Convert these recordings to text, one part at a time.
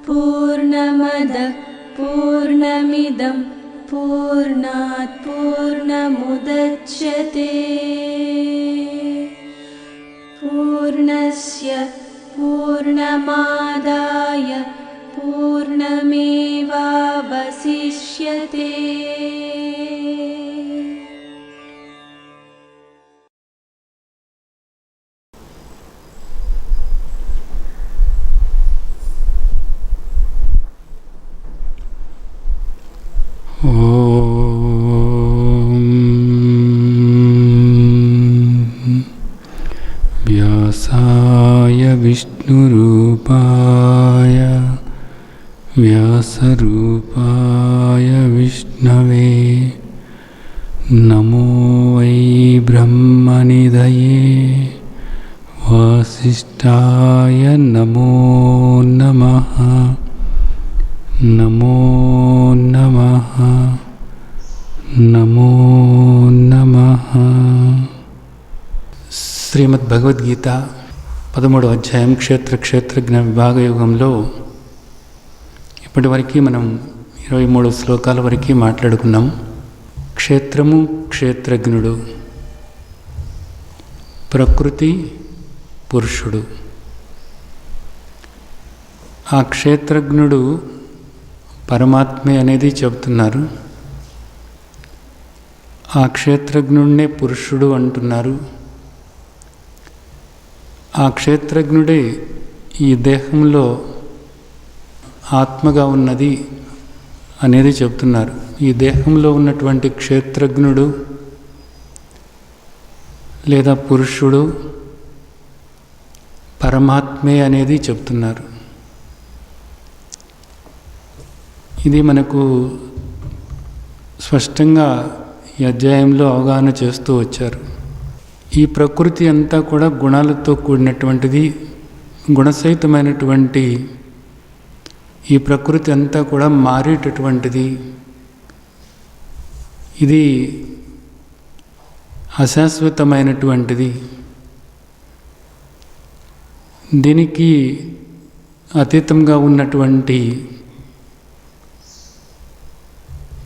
पूर्णमदः पूर्णमिदं पूर्णात् पूर्णमुदच्यते पूर्णस्य पूर्णमादाय पूर्णमेवावशिष्यते। व्यासाय विष्णुरूपाय व्यासरूपाय विष्णवे नमो वै ब्रह्मनिधये वासिष्ठाय नमो नमः नमो नमः नमो नमः। శ్రీమద్ భగవద్గీత 13వ అధ్యాయం క్షేత్రజ్ఞ విభాగ యుగంలో ఇప్పటివరకు మనం 23 శ్లోకాల వరకు మాట్లాడుకున్నాం. క్షేత్రము, క్షేత్రజ్ఞుడు, ప్రకృతి, పురుషుడు. ఆ క్షేత్రజ్ఞుడు పరమాత్మే అనేది చెబుతున్నారు. ఆ క్షేత్రజ్ఞుడినే పురుషుడు అంటున్నారు. ఆ క్షేత్రజ్ఞుడే ఈ దేహంలో ఆత్మగా ఉన్నది అనేది చెబుతున్నారు. ఈ దేహంలో ఉన్నటువంటి క్షేత్రజ్ఞుడు లేదా పురుషుడు పరమాత్మే అనేది చెప్తున్నారు. ఇది మనకు స్పష్టంగా ఈ అధ్యాయంలో అవగాహన చేస్తూ వచ్చారు. ఈ ప్రకృతి అంతా కూడా గుణాలతో కూడినటువంటిది, గుణసహితమైనటువంటి ఈ ప్రకృతి అంతా కూడా మారేటటువంటిది. ఇది అశాశ్వతమైనటువంటిది. దీనికి అతీతంగా ఉన్నటువంటి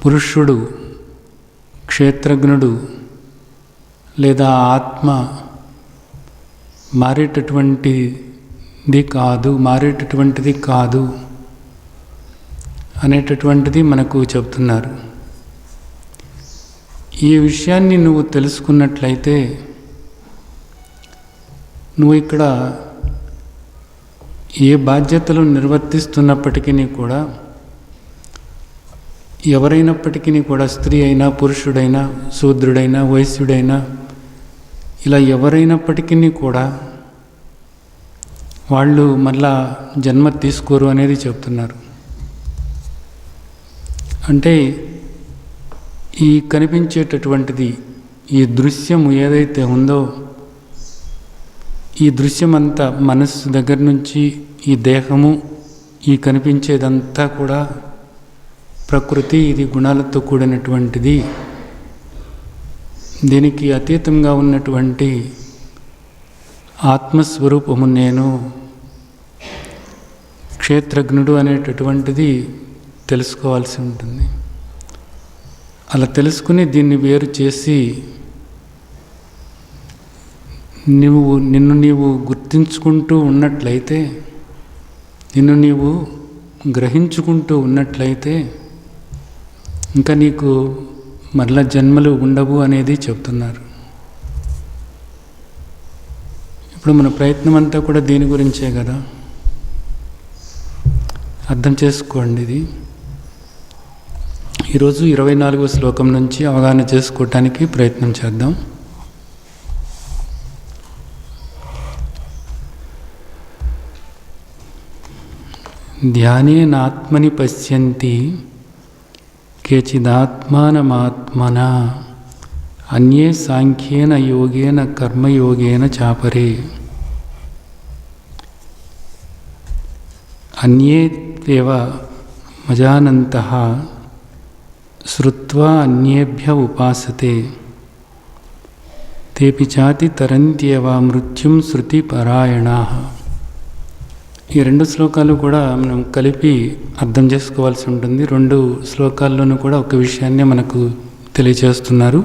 పురుషుడు, క్షేత్రజ్ఞుడు లేదా ఆత్మ మారేటటువంటిది కాదు అనేటటువంటిది మనకు చెప్తున్నారు. ఈ విషయాన్ని నువ్వు తెలుసుకున్నట్లయితే నువ్వు ఇక్కడ ఏ బాధ్యతలు నిర్వర్తిస్తున్నప్పటికీ కూడా, ఎవరైనప్పటికీ కూడా, స్త్రీ అయినా, పురుషుడైనా, శూద్రుడైనా, వైశ్యుడైనా, ఇలా ఎవరైనప్పటికీ కూడా వాళ్ళు మళ్ళా జన్మ తీసుకోరు అనేది చెప్తున్నారు. అంటే ఈ కనిపించేటటువంటిది, ఈ దృశ్యం ఏదైతే ఉందో, ఈ దృశ్యమంతా మనస్సు దగ్గర నుంచి ఈ దేహము, ఈ కనిపించేదంతా కూడా ప్రకృతి. ఇది గుణాలతో కూడినటువంటిది. దీనికి అతీతంగా ఉన్నటువంటి ఆత్మస్వరూపము నేను, క్షేత్రజ్ఞుడు అనేటటువంటిది తెలుసుకోవాల్సి ఉంటుంది. అలా తెలుసుకుని దీన్ని వేరు చేసి నిన్ను నీవు గుర్తించుకుంటూ ఉన్నట్లయితే, నిన్ను నీవు గ్రహించుకుంటూ ఉన్నట్లయితే ఇంకా నీకు మరలా జన్మలు ఉండవు అనేది చెప్తున్నారు. ఇప్పుడు మన ప్రయత్నం అంతా కూడా దీని గురించే కదా. అర్థం చేసుకోండి. ఇది ఈరోజు 24వ శ్లోకం నుంచి అవగాహన చేసుకోవటానికి ప్రయత్నం చేద్దాం. ధ్యానేనాత్మని పశ్యంతి కేచిదాత్మానమాత్మనా అన్యే సాంఖ్యేన యోగేన కర్మయోగేన చాపరే అన్యేత్యేవ మజానంతః శ్రుత్వా అన్యేభ్య ఉపాసతే తేపి చాతి తరంత్యేవ మృత్యుం శృతి పరాయణాః. ఈ రెండు శ్లోకాలు కూడా మనం కలిపి అర్థం చేసుకోవాల్సి ఉంటుంది. రెండు శ్లోకాల్లోనూ కూడా ఒక విషయాన్ని మనకు తెలియచేస్తున్నారు.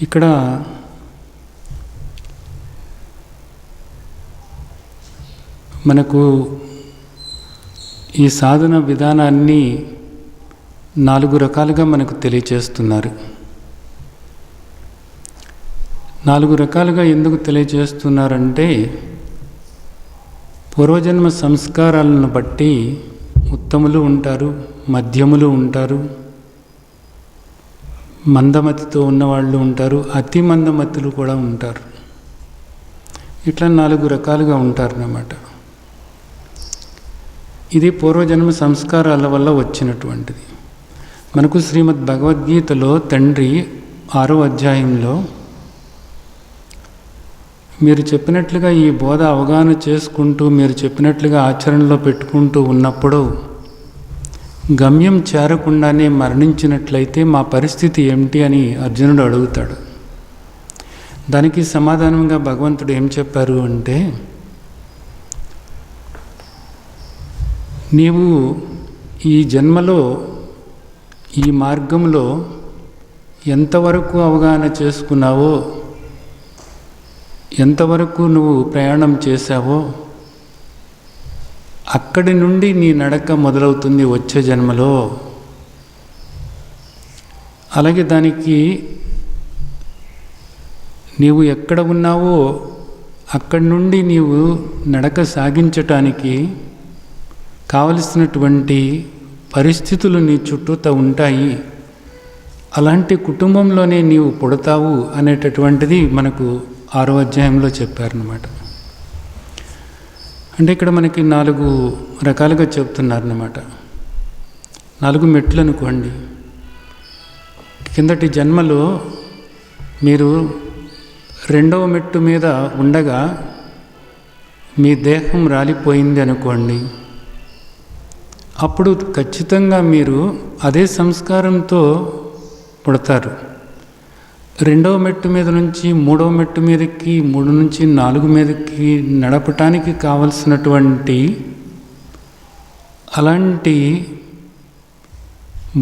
ఇక్కడ మనకు ఈ సాధన విధానాన్ని 4 రకాలుగా మనకు తెలియచేస్తున్నారు. 4 రకాలుగా ఎందుకు తెలియచేస్తున్నారంటే, పూర్వజన్మ సంస్కారాలను బట్టి ఉత్తములు ఉంటారు, మధ్యములు ఉంటారు, మందమతితో ఉన్నవాళ్ళు ఉంటారు, అతి మందమతులు కూడా ఉంటారు. ఇట్లా 4 రకాలుగా ఉంటారన్నమాట. ఇది పూర్వజన్మ సంస్కారాల వల్ల వచ్చినటువంటిది. మనకు శ్రీమద్ భగవద్గీతలో తండ్రి 6వ అధ్యాయంలో మీరు చెప్పినట్లుగా ఈ బోధ అవగాహన చేసుకుంటూ మీరు చెప్పినట్లుగా ఆచరణలో పెట్టుకుంటూ ఉన్నప్పుడు గమ్యం చేరకుండానే మరణించినట్లయితే మా పరిస్థితి ఏమిటి అని అర్జునుడు అడుగుతాడు. దానికి సమాధానంగా భగవంతుడు ఏం చెప్పారు అంటే, నీవు ఈ జన్మలో ఈ మార్గంలో ఎంతవరకు అవగాహన చేసుకున్నావో, ఎంతవరకు నువ్వు ప్రయాణం చేశావో అక్కడి నుండి నీ నడక మొదలవుతుంది వచ్చే జన్మలో. అలాగే దానికి నీవు ఎక్కడ ఉన్నావో అక్కడి నుండి నీవు నడక సాగించటానికి కావలసినటువంటి పరిస్థితులు నీ చుట్టూతా ఉంటాయి. అలాంటి కుటుంబంలోనే నీవు పుడతావు అనేటటువంటిది మనకు 6వ అధ్యాయంలో చెప్పారన్నమాట. అంటే ఇక్కడ మనకి 4 రకాలుగా చెప్తున్నారన్నమాట. 4 మెట్లు అనుకోండి. కిందటి జన్మలో మీరు 2వ మెట్టు మీద ఉండగా మీ దేహం రాలిపోయింది అనుకోండి. అప్పుడు ఖచ్చితంగా మీరు అదే సంస్కారంతో పుడతారు. 2వ మెట్టు మీద నుంచి 3వ మెట్టు మీదకి, 3 నుంచి 4 మీదకి నడపటానికి కావలసినటువంటి అలాంటి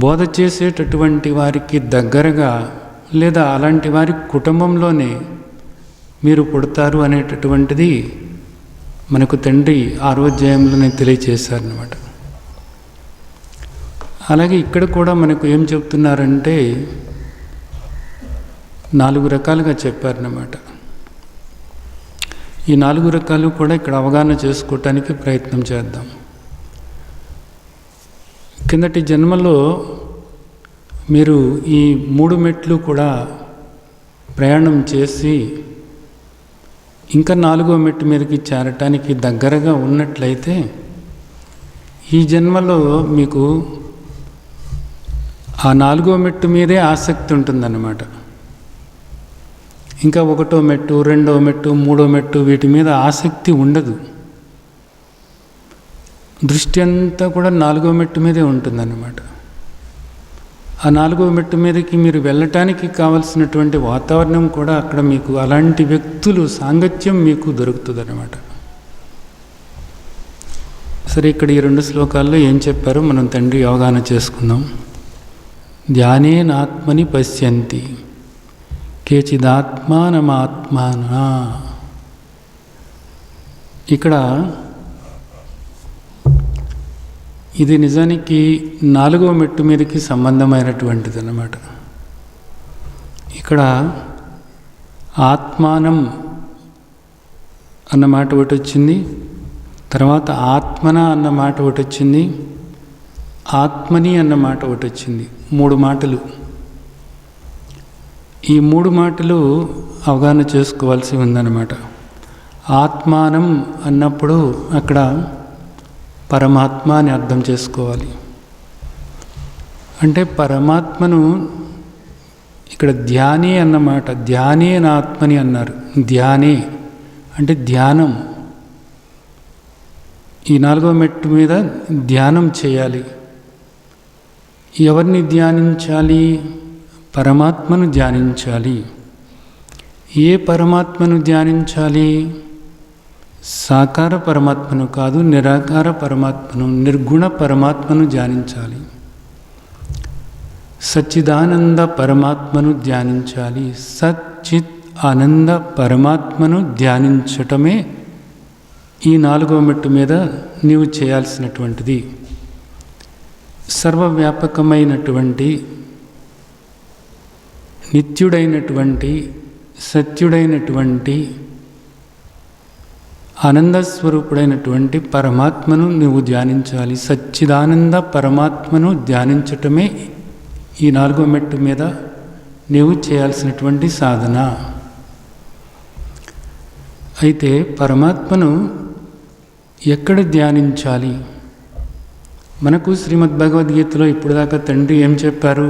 బోధ చేసేటటువంటి వారికి దగ్గరగా లేదా అలాంటి వారి కుటుంబంలోనే మీరు పుడతారు అనేటటువంటిది మనకు తండ్రి 6వ అధ్యాయంలోనే తెలియచేశారన్నమాట. అలాగే ఇక్కడ కూడా మనకు ఏం చెప్తున్నారంటే 4 రకాలుగా చెప్పారన్నమాట. ఈ 4 రకాలు కూడా ఇక్కడ అవగాహన చేసుకోవటానికి ప్రయత్నం చేద్దాం. కిందటి జన్మలో మీరు ఈ 3 మెట్లు కూడా ప్రయాణం చేసి ఇంకా 4వ మెట్టు మీదకి చేరటానికి దగ్గరగా ఉన్నట్లయితే ఈ జన్మలో మీకు ఆ 4వ మెట్టు మీదే ఆసక్తి ఉంటుందన్నమాట. ఇంకా 1వ మెట్టు, 2వ మెట్టు, 3వ మెట్టు వీటి మీద ఆసక్తి ఉండదు. దృష్టి అంతా కూడా 4వ మెట్టు మీదే ఉంటుందన్నమాట. ఆ 4వ మెట్టు మీదకి మీరు వెళ్ళటానికి కావలసినటువంటి వాతావరణం కూడా అక్కడ మీకు అలాంటి వ్యక్తులు సాంగత్యం మీకు దొరుకుతుంది అన్నమాట. సరే, ఇక్కడ ఈ 2 శ్లోకాల్లో ఏం చెప్పారో మనం తండ్రి అవగాహన చేసుకుందాం. ధ్యానేనాత్మని పశ్యంతి కేచిదాత్మానమాత్మానా. ఇక్కడ ఇది నిజానికి 4వ మెట్టు మీదకి సంబంధమైనటువంటిది అన్నమాట. ఇక్కడ ఆత్మానం అన్న మాట ఒకటి వచ్చింది, తర్వాత ఆత్మన అన్న మాట ఒకటి వచ్చింది, ఆత్మని అన్న మాట ఒకటి వచ్చింది. 3 మాటలు. ఈ 3 మాటలు అవగాహన చేసుకోవాల్సి ఉందన్నమాట. ఆత్మానం అన్నప్పుడు అక్కడ పరమాత్మ అని అర్థం చేసుకోవాలి. అంటే పరమాత్మను ఇక్కడ ధ్యానే అన్నమాట. ధ్యానే నా ఆత్మని అన్నారు. ధ్యానే అంటే ధ్యానం. ఈ 4వ మెట్టు మీద ధ్యానం చేయాలి. ఎవరిని ధ్యానించాలి? పరమాత్మను ధ్యానించాలి. ఏ పరమాత్మను ధ్యానించాలి? సాకార పరమాత్మను కాదు, నిరాకార పరమాత్మను, నిర్గుణ పరమాత్మను ధ్యానించాలి. సచ్చిదానంద పరమాత్మను ధ్యానించాలి. సచ్చిత్ ఆనంద పరమాత్మను ధ్యానించటమే ఈ 4వ మెట్టు మీద నీవు చేయాల్సినటువంటిది. సర్వవ్యాపకమైనటువంటి, నిత్యుడైనటువంటి, సత్యుడైనటువంటి, ఆనందస్వరూపుడైనటువంటి పరమాత్మను నువ్వు ధ్యానించాలి. సచ్చిదానంద పరమాత్మను ధ్యానించటమే ఈ 4వ మెట్టు మీద నీవు చేయాల్సినటువంటి సాధన. అయితే పరమాత్మను ఎక్కడ ధ్యానించాలి? మనకు శ్రీమద్భగవద్గీతలో ఇప్పుడు దాకా తండ్రి ఏం చెప్పారు?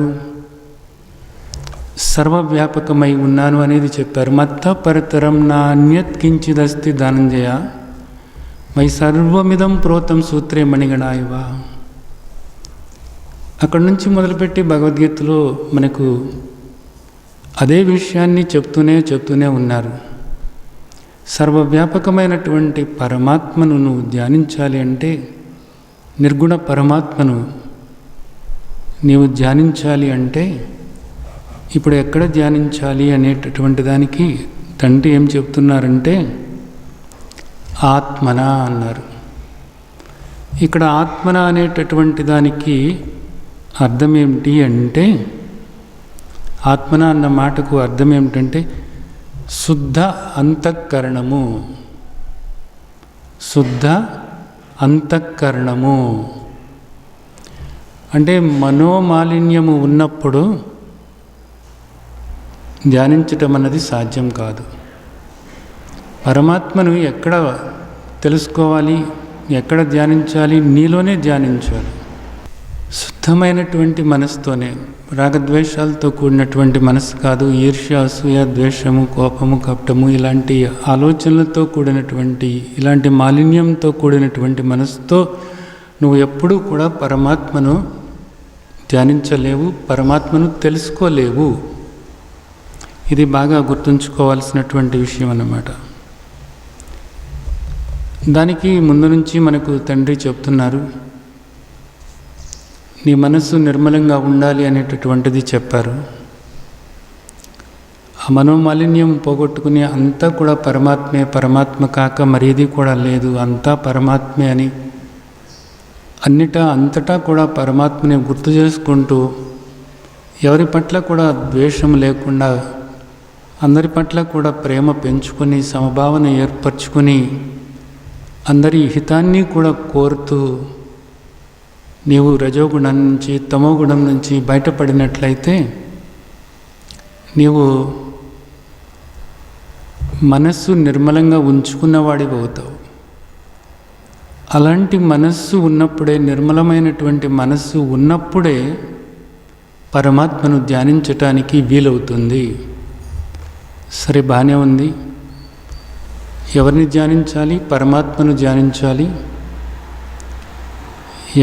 సర్వవ్యాపకమై ఉన్నాను అనేది చెప్పారు. మత్త పరతరం నాన్యత్ కించిదస్తి ధనంజయ మై సర్వమిదం ప్రోతం సూత్రే మణిగణాయవ. అక్కడి నుంచి మొదలుపెట్టి భగవద్గీతలో మనకు అదే విషయాన్ని చెప్తూనే ఉన్నారు. సర్వవ్యాపకమైనటువంటి పరమాత్మను నువ్వు ధ్యానించాలి అంటే, నిర్గుణ పరమాత్మను నీవు ధ్యానించాలి అంటే ఇప్పుడు ఎక్కడ ధ్యానించాలి అనేటటువంటి దానికి తండ్రి ఏం చెప్తున్నారంటే ఆత్మన అన్నారు. ఇక్కడ ఆత్మన అనేటటువంటి దానికి అర్థం ఏమిటి అంటే, ఆత్మన అన్న మాటకు అర్థం ఏమిటంటే శుద్ధ అంతఃకరణము. శుద్ధ అంతఃకరణము అంటే మనోమాలిన్యము ఉన్నప్పుడు ధ్యానించటం అన్నది సాధ్యం కాదు. పరమాత్మను ఎక్కడ తెలుసుకోవాలి, ఎక్కడ ధ్యానించాలి? నీలోనే ధ్యానించాలి. శుద్ధమైనటువంటి మనసుతోనే, రాగద్వేషాలతో కూడినటువంటి మనసు కాదు. ఈర్ష్య, అసూయ, ద్వేషము, కోపము, కపటము ఇలాంటి ఆలోచనలతో కూడినటువంటి, ఇలాంటి మాలిన్యంతో కూడినటువంటి మనసుతో నువ్వు ఎప్పుడూ కూడా పరమాత్మను ధ్యానించలేవు, పరమాత్మను తెలుసుకోలేవు. ఇది బాగా గుర్తుంచుకోవాల్సినటువంటి విషయం అన్నమాట. దానికి ముందు నుంచి మనకు తండ్రి చెప్తున్నారు, నీ మనస్సు నిర్మలంగా ఉండాలి అనేటటువంటిది చెప్పారు. ఆ మనోమాలిన్యం పోగొట్టుకుని అంతా కూడా పరమాత్మే, పరమాత్మ కాక మరేది కూడా లేదు, అంతా పరమాత్మే అని అంతటా కూడా పరమాత్మని గుర్తు చేసుకుంటూ, ఎవరి పట్ల కూడా ద్వేషం లేకుండా, అందరి పట్ల కూడా ప్రేమ పెంచుకొని, సమభావన ఏర్పరచుకొని, అందరి హితాన్ని కూడా కోరుతూ నీవు రజోగుణం నుంచి, తమోగుణం నుంచి బయటపడినట్లయితే నీవు మనస్సు నిర్మలంగా ఉంచుకున్నవాడివి అవుతావు. అలాంటి మనస్సు ఉన్నప్పుడే, నిర్మలమైనటువంటి మనస్సు ఉన్నప్పుడే పరమాత్మను ధ్యానించటానికి వీలవుతుంది. సరే, బాగానే ఉంది. ఎవరిని ధ్యానించాలి? పరమాత్మను ధ్యానించాలి.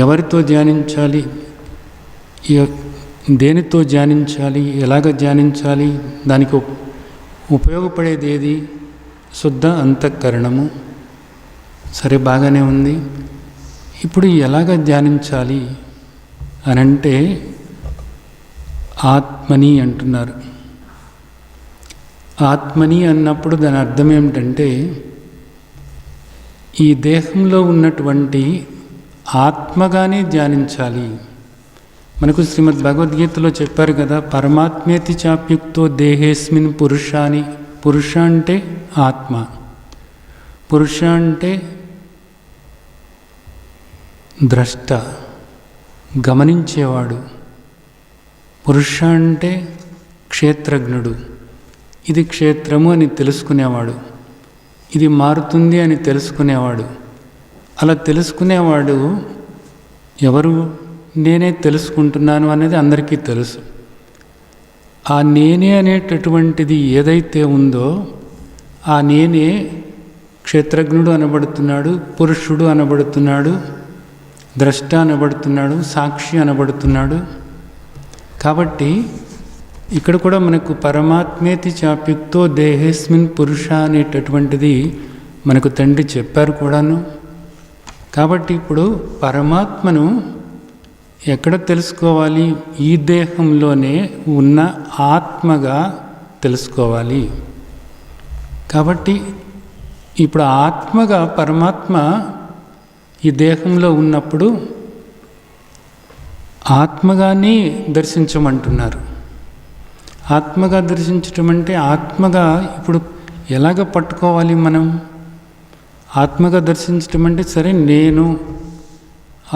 ఎవరితో ధ్యానించాలి? దేనితో ధ్యానించాలి? ఎలాగ ధ్యానించాలి? దానికి ఉపయోగపడేది ఏది? శుద్ధ అంతఃకరణము. సరే, బాగానే ఉంది. ఇప్పుడు ఎలాగ ధ్యానించాలి అనంటే ఆత్మని అంటున్నారు. ఆత్మని అన్నప్పుడు దాని అర్థం ఏమిటంటే, ఈ దేహంలో ఉన్నటువంటి ఆత్మగానే ధ్యానించాలి. మనకు శ్రీమద్ భగవద్గీతలో చెప్పారు కదా, పరమాత్మేతి చాప్యుక్తో దేహేస్మిన్ పురుష అని. పురుష అంటే ఆత్మ, పురుష అంటే ద్రష్ట, గమనించేవాడు. పురుష అంటే క్షేత్రజ్ఞుడు. ఇది క్షేత్రము అని తెలుసుకునేవాడు, ఇది మారుతుంది అని తెలుసుకునేవాడు. అలా తెలుసుకునేవాడు ఎవరు? నేనే తెలుసుకుంటున్నాను అనేది అందరికీ తెలుసు. ఆ నేనే అనేటటువంటిది ఏదైతే ఉందో ఆ నేనే క్షేత్రజ్ఞుడు అనబడుతున్నాడు, పురుషుడు అనబడుతున్నాడు, ద్రష్ట అనబడుతున్నాడు, సాక్షి అనబడుతున్నాడు. కాబట్టి ఇక్కడ కూడా మనకు పరమాత్మేతి చాప్యుక్తో దేహేస్మిన్ పురుష అనేటటువంటిది మనకు తండ్రి చెప్పారు కూడాను. కాబట్టి ఇప్పుడు పరమాత్మను ఎక్కడ తెలుసుకోవాలి? ఈ దేహంలోనే ఉన్న ఆత్మగా తెలుసుకోవాలి. కాబట్టి ఇప్పుడు ఆత్మగా పరమాత్మ ఈ దేహంలో ఉన్నప్పుడు ఆత్మగానే దర్శించమంటున్నారు. ఆత్మగా దర్శించటం అంటే ఆత్మగా ఇప్పుడు ఎలాగ పట్టుకోవాలి మనం? ఆత్మగా దర్శించటం అంటే సరే నేను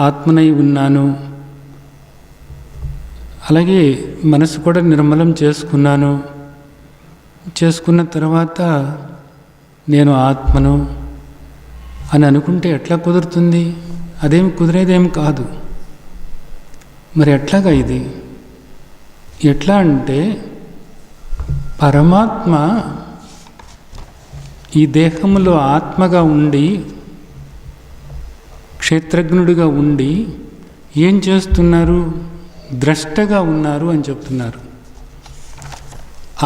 ఆత్మనై ఉన్నాను, అలాగే మనసు కూడా నిర్మలం చేసుకున్నాను, చేసుకున్న తర్వాత నేను ఆత్మను అని అనుకుంటే ఎట్లా కుదురుతుంది? అదేమి కుదిరేదేం కాదు. మరి ఎట్లాగా ఇది? ఎట్లా అంటే పరమాత్మ ఈ దేహంలో ఆత్మగా ఉండి క్షేత్రజ్ఞుడిగా ఉండి ఏం చేస్తున్నారు? ద్రష్టగా ఉన్నారు అని చెప్తున్నారు.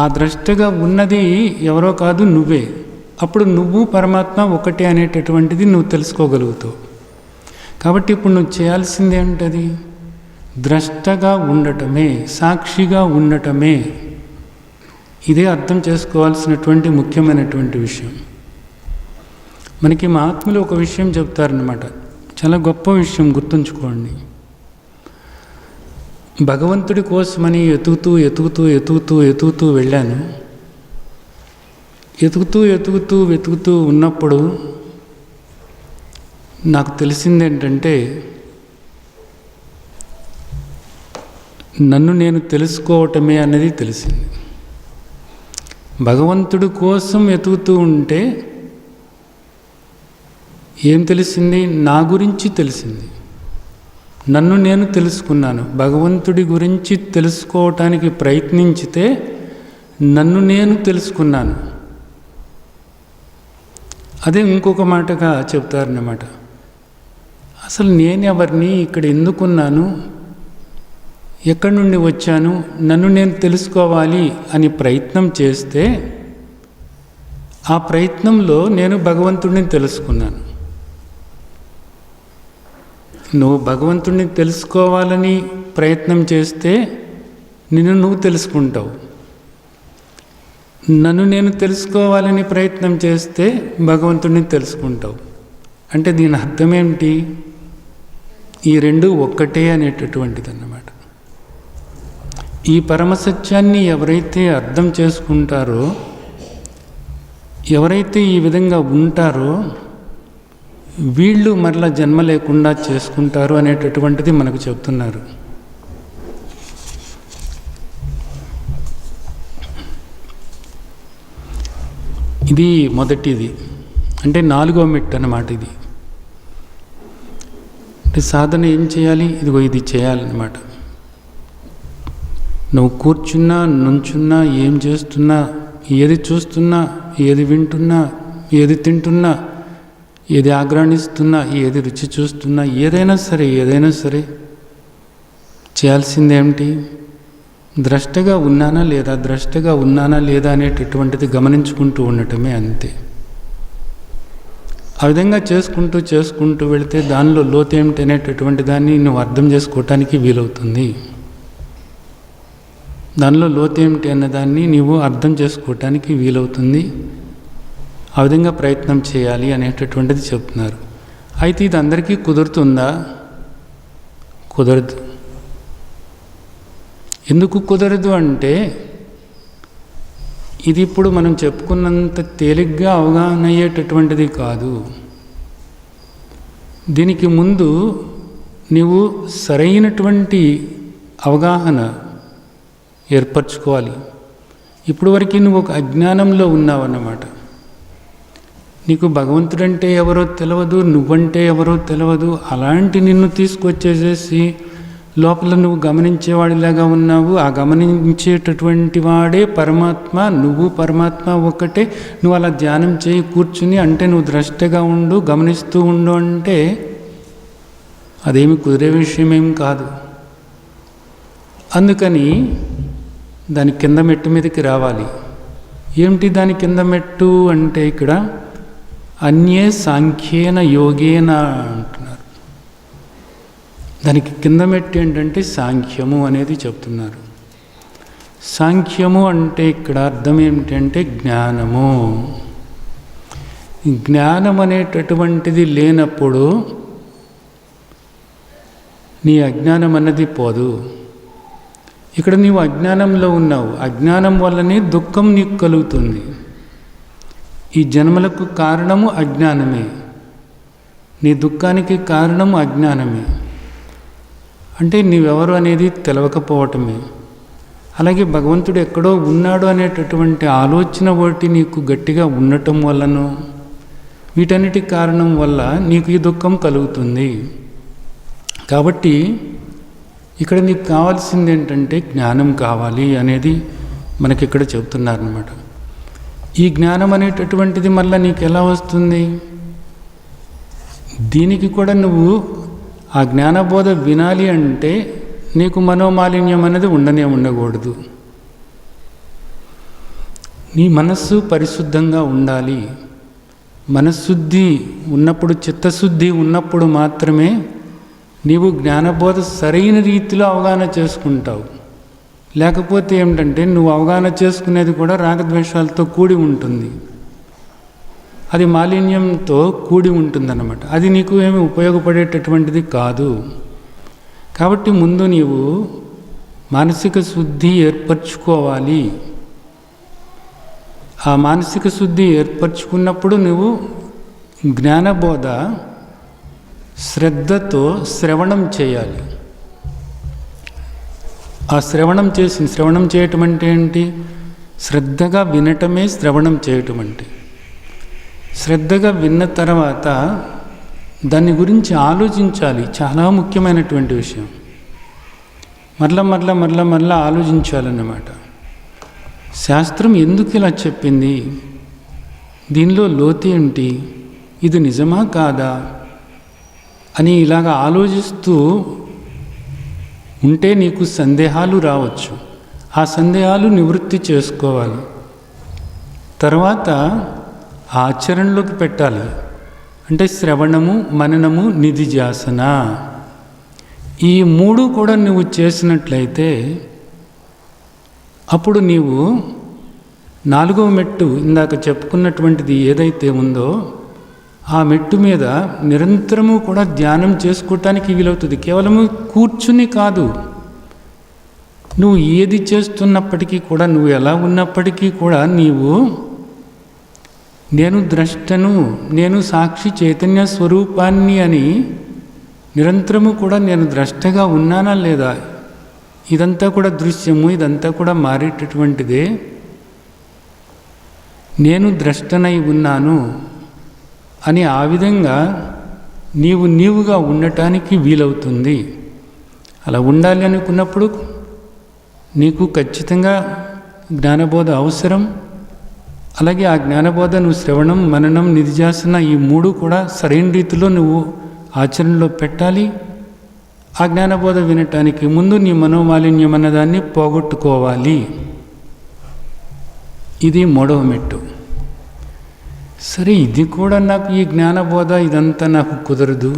ఆ ద్రష్టగా ఉన్నది ఎవరో కాదు, నువ్వే. అప్పుడు నువ్వు పరమాత్మ ఒకటే అనేటటువంటిది నువ్వు తెలుసుకోగలుగుతావు. కాబట్టి ఇప్పుడు నువ్వు చేయాల్సింది ఏంటది? ద్రష్టగా ఉండటమే, సాక్షిగా ఉండటమే. ఇదే అర్థం చేసుకోవాల్సినటువంటి ముఖ్యమైనటువంటి విషయం. మనకి మహాత్ములు ఒక విషయం చెప్తారనమాట, చాలా గొప్ప విషయం, గుర్తుంచుకోండి. భగవంతుడి కోసమని ఎతుకుతూ వెళ్ళాను. వెతుకుతూ ఉన్నప్పుడు నాకు తెలిసింది ఏంటంటే, నన్ను నేను తెలుసుకోవటమే అనేది తెలిసింది. భగవంతుడి కోసం వెతుకుతూ ఉంటే ఏం తెలిసింది? నా గురించి తెలిసింది. నన్ను నేను తెలుసుకున్నాను. భగవంతుడి గురించి తెలుసుకోవటానికి ప్రయత్నించితే నన్ను నేను తెలుసుకున్నాను. అదే ఇంకొక మాటగా చెప్తారన్నమాట. అసలు నేనెవరిని, ఇక్కడ ఎందుకున్నాను, ఎక్కడి నుండి వచ్చాను, నన్ను నేను తెలుసుకోవాలి అని ప్రయత్నం చేస్తే ఆ ప్రయత్నంలో నేను భగవంతుడిని తెలుసుకున్నాను. నువ్వు భగవంతుడిని తెలుసుకోవాలని ప్రయత్నం చేస్తే నిన్ను నువ్వు తెలుసుకుంటావు. నన్ను నేను తెలుసుకోవాలని ప్రయత్నం చేస్తే భగవంతుడిని తెలుసుకుంటావు. అంటే దీని అర్థం ఏమిటి? ఈ రెండు ఒక్కటే అనేటటువంటిది అన్నమాట. ఈ పరమసత్యాన్ని ఎవరైతే అర్థం చేసుకుంటారో, ఎవరైతే ఈ విధంగా ఉంటారో, వీళ్ళు మరలా జన్మ లేకుండా చేసుకుంటారు అనేటటువంటిది మనకు చెప్తున్నారు. ఇది మొదటిది, అంటే 4వ మెట్టు అన్నమాట. ఇది అంటే సాధన ఏం చేయాలి? ఇదిగో ఇది చేయాలన్నమాట. నువ్వు కూర్చున్నా, నుంచున్నా, ఏం చేస్తున్నా, ఏది చూస్తున్నా, ఏది వింటున్నా, ఏది తింటున్నా, ఏది ఆగ్రాణిస్తున్నా, ఏది రుచి చూస్తున్నా, ఏదైనా సరే చేయాల్సిందేమిటి? ద్రష్టగా ఉన్నానా లేదా అనేటటువంటిది గమనించుకుంటూ ఉండటమే, అంతే. ఆ విధంగా చేసుకుంటూ వెళితే దానిలో లోతేమిటి అనేటటువంటి దాన్ని నువ్వు అర్థం చేసుకోవటానికి వీలవుతుంది. దానిలో లోతేమిటి అన్నదాన్ని నీవు అర్థం చేసుకోవటానికి వీలవుతుంది. ఆ విధంగా ప్రయత్నం చేయాలి అనేటటువంటిది చెప్తున్నారు. అయితే ఇది అందరికీ కుదురుతుందా? కుదరదు. ఎందుకు కుదరదు అంటే, ఇది ఇప్పుడు మనం చెప్పుకున్నంత తేలిగ్గా అవగాహన అయ్యేటటువంటిది కాదు. దీనికి ముందు నీవు సరైనటువంటి అవగాహన ఏర్పరచుకోవాలి. ఇప్పుడు వరకు నువ్వు ఒక అజ్ఞానంలో ఉన్నావన్నమాట. నీకు భగవంతుడంటే ఎవరో తెలియదు, నువ్వంటే ఎవరో తెలియదు. అలాంటి నిన్ను తీసుకొచ్చేసేసి లోపల నువ్వు గమనించేవాడిలాగా ఉన్నావు. ఆ గమనించేటటువంటి వాడే పరమాత్మ, నువ్వు పరమాత్మ ఒక్కటే. నువ్వు అలా ధ్యానం చేయి కూర్చుని, అంటే నువ్వు ద్రష్టగా ఉండు, గమనిస్తూ ఉండు అంటే అదేమి కుదిరే విషయం ఏం కాదు. అందుకని దాని కింద మెట్టు మీదకి రావాలి. ఏమిటి దాని కింద మెట్టు అంటే ఇక్కడ అన్యే సాంఖ్యేన యోగేన అంటున్నారు. దానికి కింద మెట్టు ఏంటంటే సాంఖ్యము అనేది చెప్తున్నారు. సాంఖ్యము అంటే ఇక్కడ అర్థం ఏమిటంటే జ్ఞానము. జ్ఞానం అనేటటువంటిది లేనప్పుడు నీ అజ్ఞానం అన్నది పోదు. ఇక్కడ నీవు అజ్ఞానంలో ఉన్నావు. అజ్ఞానం వల్లనే దుఃఖం నీకు కలుగుతుంది. ఈ జన్మలకు కారణము అజ్ఞానమే. నీ దుఃఖానికి కారణము అజ్ఞానమే. అంటే నీవెవరు అనేది తెలవకపోవటమే. అలాగే భగవంతుడు ఎక్కడో ఉన్నాడు అనేటటువంటి ఆలోచన ఒకటి నీకు గట్టిగా ఉండటం వల్లనో వీటన్నిటి కారణం వల్ల నీకు ఈ దుఃఖం కలుగుతుంది. కాబట్టి ఇక్కడ నీకు కావాల్సింది ఏంటంటే జ్ఞానం కావాలి అనేది మనకి ఇక్కడ చెప్తున్నారన్నమాట. ఈ జ్ఞానం అనేటటువంటిది మళ్ళీ నీకు ఎలా వస్తుంది? దీనికి కూడా నువ్వు ఆ జ్ఞానబోధ వినాలి అంటే నీకు మనోమాలిన్యం అనేది ఉండకూడదు. నీ మనస్సు పరిశుద్ధంగా ఉండాలి. మనశుద్ధి ఉన్నప్పుడు, చిత్తశుద్ధి ఉన్నప్పుడు మాత్రమే నీవు జ్ఞానబోధ సరైన రీతిలో అవగాహన చేసుకుంటావు. లేకపోతే ఏమిటంటే నువ్వు అవగాహన చేసుకునేది కూడా రాగద్వేషాలతో కూడి ఉంటుంది. అది మాలిన్యంతో కూడి ఉంటుందన్నమాట. అది నీకు ఏమి ఉపయోగపడేటటువంటిది కాదు. కాబట్టి ముందు నీవు మానసిక శుద్ధి ఏర్పరచుకోవాలి. ఆ మానసిక శుద్ధి ఏర్పరచుకున్నప్పుడు నువ్వు జ్ఞానబోధ శ్రద్ధతో శ్రవణం చేయాలి. ఆ శ్రవణం చేయటం అంటే ఏంటి? శ్రద్ధగా వినటమే శ్రవణం చేయటం అంటే. శ్రద్ధగా విన్న తర్వాత దాని గురించి ఆలోచించాలి. చాలా ముఖ్యమైనటువంటి విషయం. మరలా ఆలోచించాలన్నమాట. శాస్త్రం ఎందుకు ఇలా చెప్పింది? దీనిలో లోతు ఏంటి? ఇది నిజమా కాదా అని ఇలాగ ఆలోచిస్తూ ఉంటే నీకు సందేహాలు రావచ్చు. ఆ సందేహాలు నివృత్తి చేసుకోవాలి. తర్వాత ఆచరణలోకి పెట్టాలి. అంటే శ్రవణము, మననము, నిధిధ్యాసన, ఈ మూడు కూడా నువ్వు చేసినట్లయితే అప్పుడు నీవు 4వ మెట్టు ఇందాక చెప్పుకున్నటువంటిది ఏదైతే ఉందో ఆ మెట్టు మీద నిరంతరము కూడా ధ్యానం చేసుకోవటానికి వీలవుతుంది. కేవలము కూర్చుని కాదు, నువ్వు ఏది చేస్తున్నప్పటికీ కూడా, నువ్వు ఎలా ఉన్నప్పటికీ కూడా నీవు నేను ద్రష్టను, నేను సాక్షి చైతన్య స్వరూపాన్ని అని నిరంతరము కూడా నేను ద్రష్టగా ఉన్నానా లేదా, ఇదంతా కూడా దృశ్యము, ఇదంతా కూడా మారేటటువంటిదే, నేను ద్రష్టనై ఉన్నాను అని ఆ విధంగా నీవుగా ఉండటానికి వీలవుతుంది. అలా ఉండాలి అనుకున్నప్పుడు నీకు ఖచ్చితంగా జ్ఞానబోధ అవసరం. అలాగే ఆ జ్ఞానబోధ నువ్వు శ్రవణం, మననం, నిధిధ్యాసన ఈ మూడు కూడా సరైన రీతిలో నువ్వు ఆచరణలో పెట్టాలి. ఆ జ్ఞానబోధ వినటానికి ముందు నీ మనోమాలిన్యం అన్నదాన్ని పోగొట్టుకోవాలి. ఇది 3వ మెట్టు. సరే, ఇది కూడా నాకు ఈ జ్ఞానబోధ ఇదంతా నాకు కుదరదు,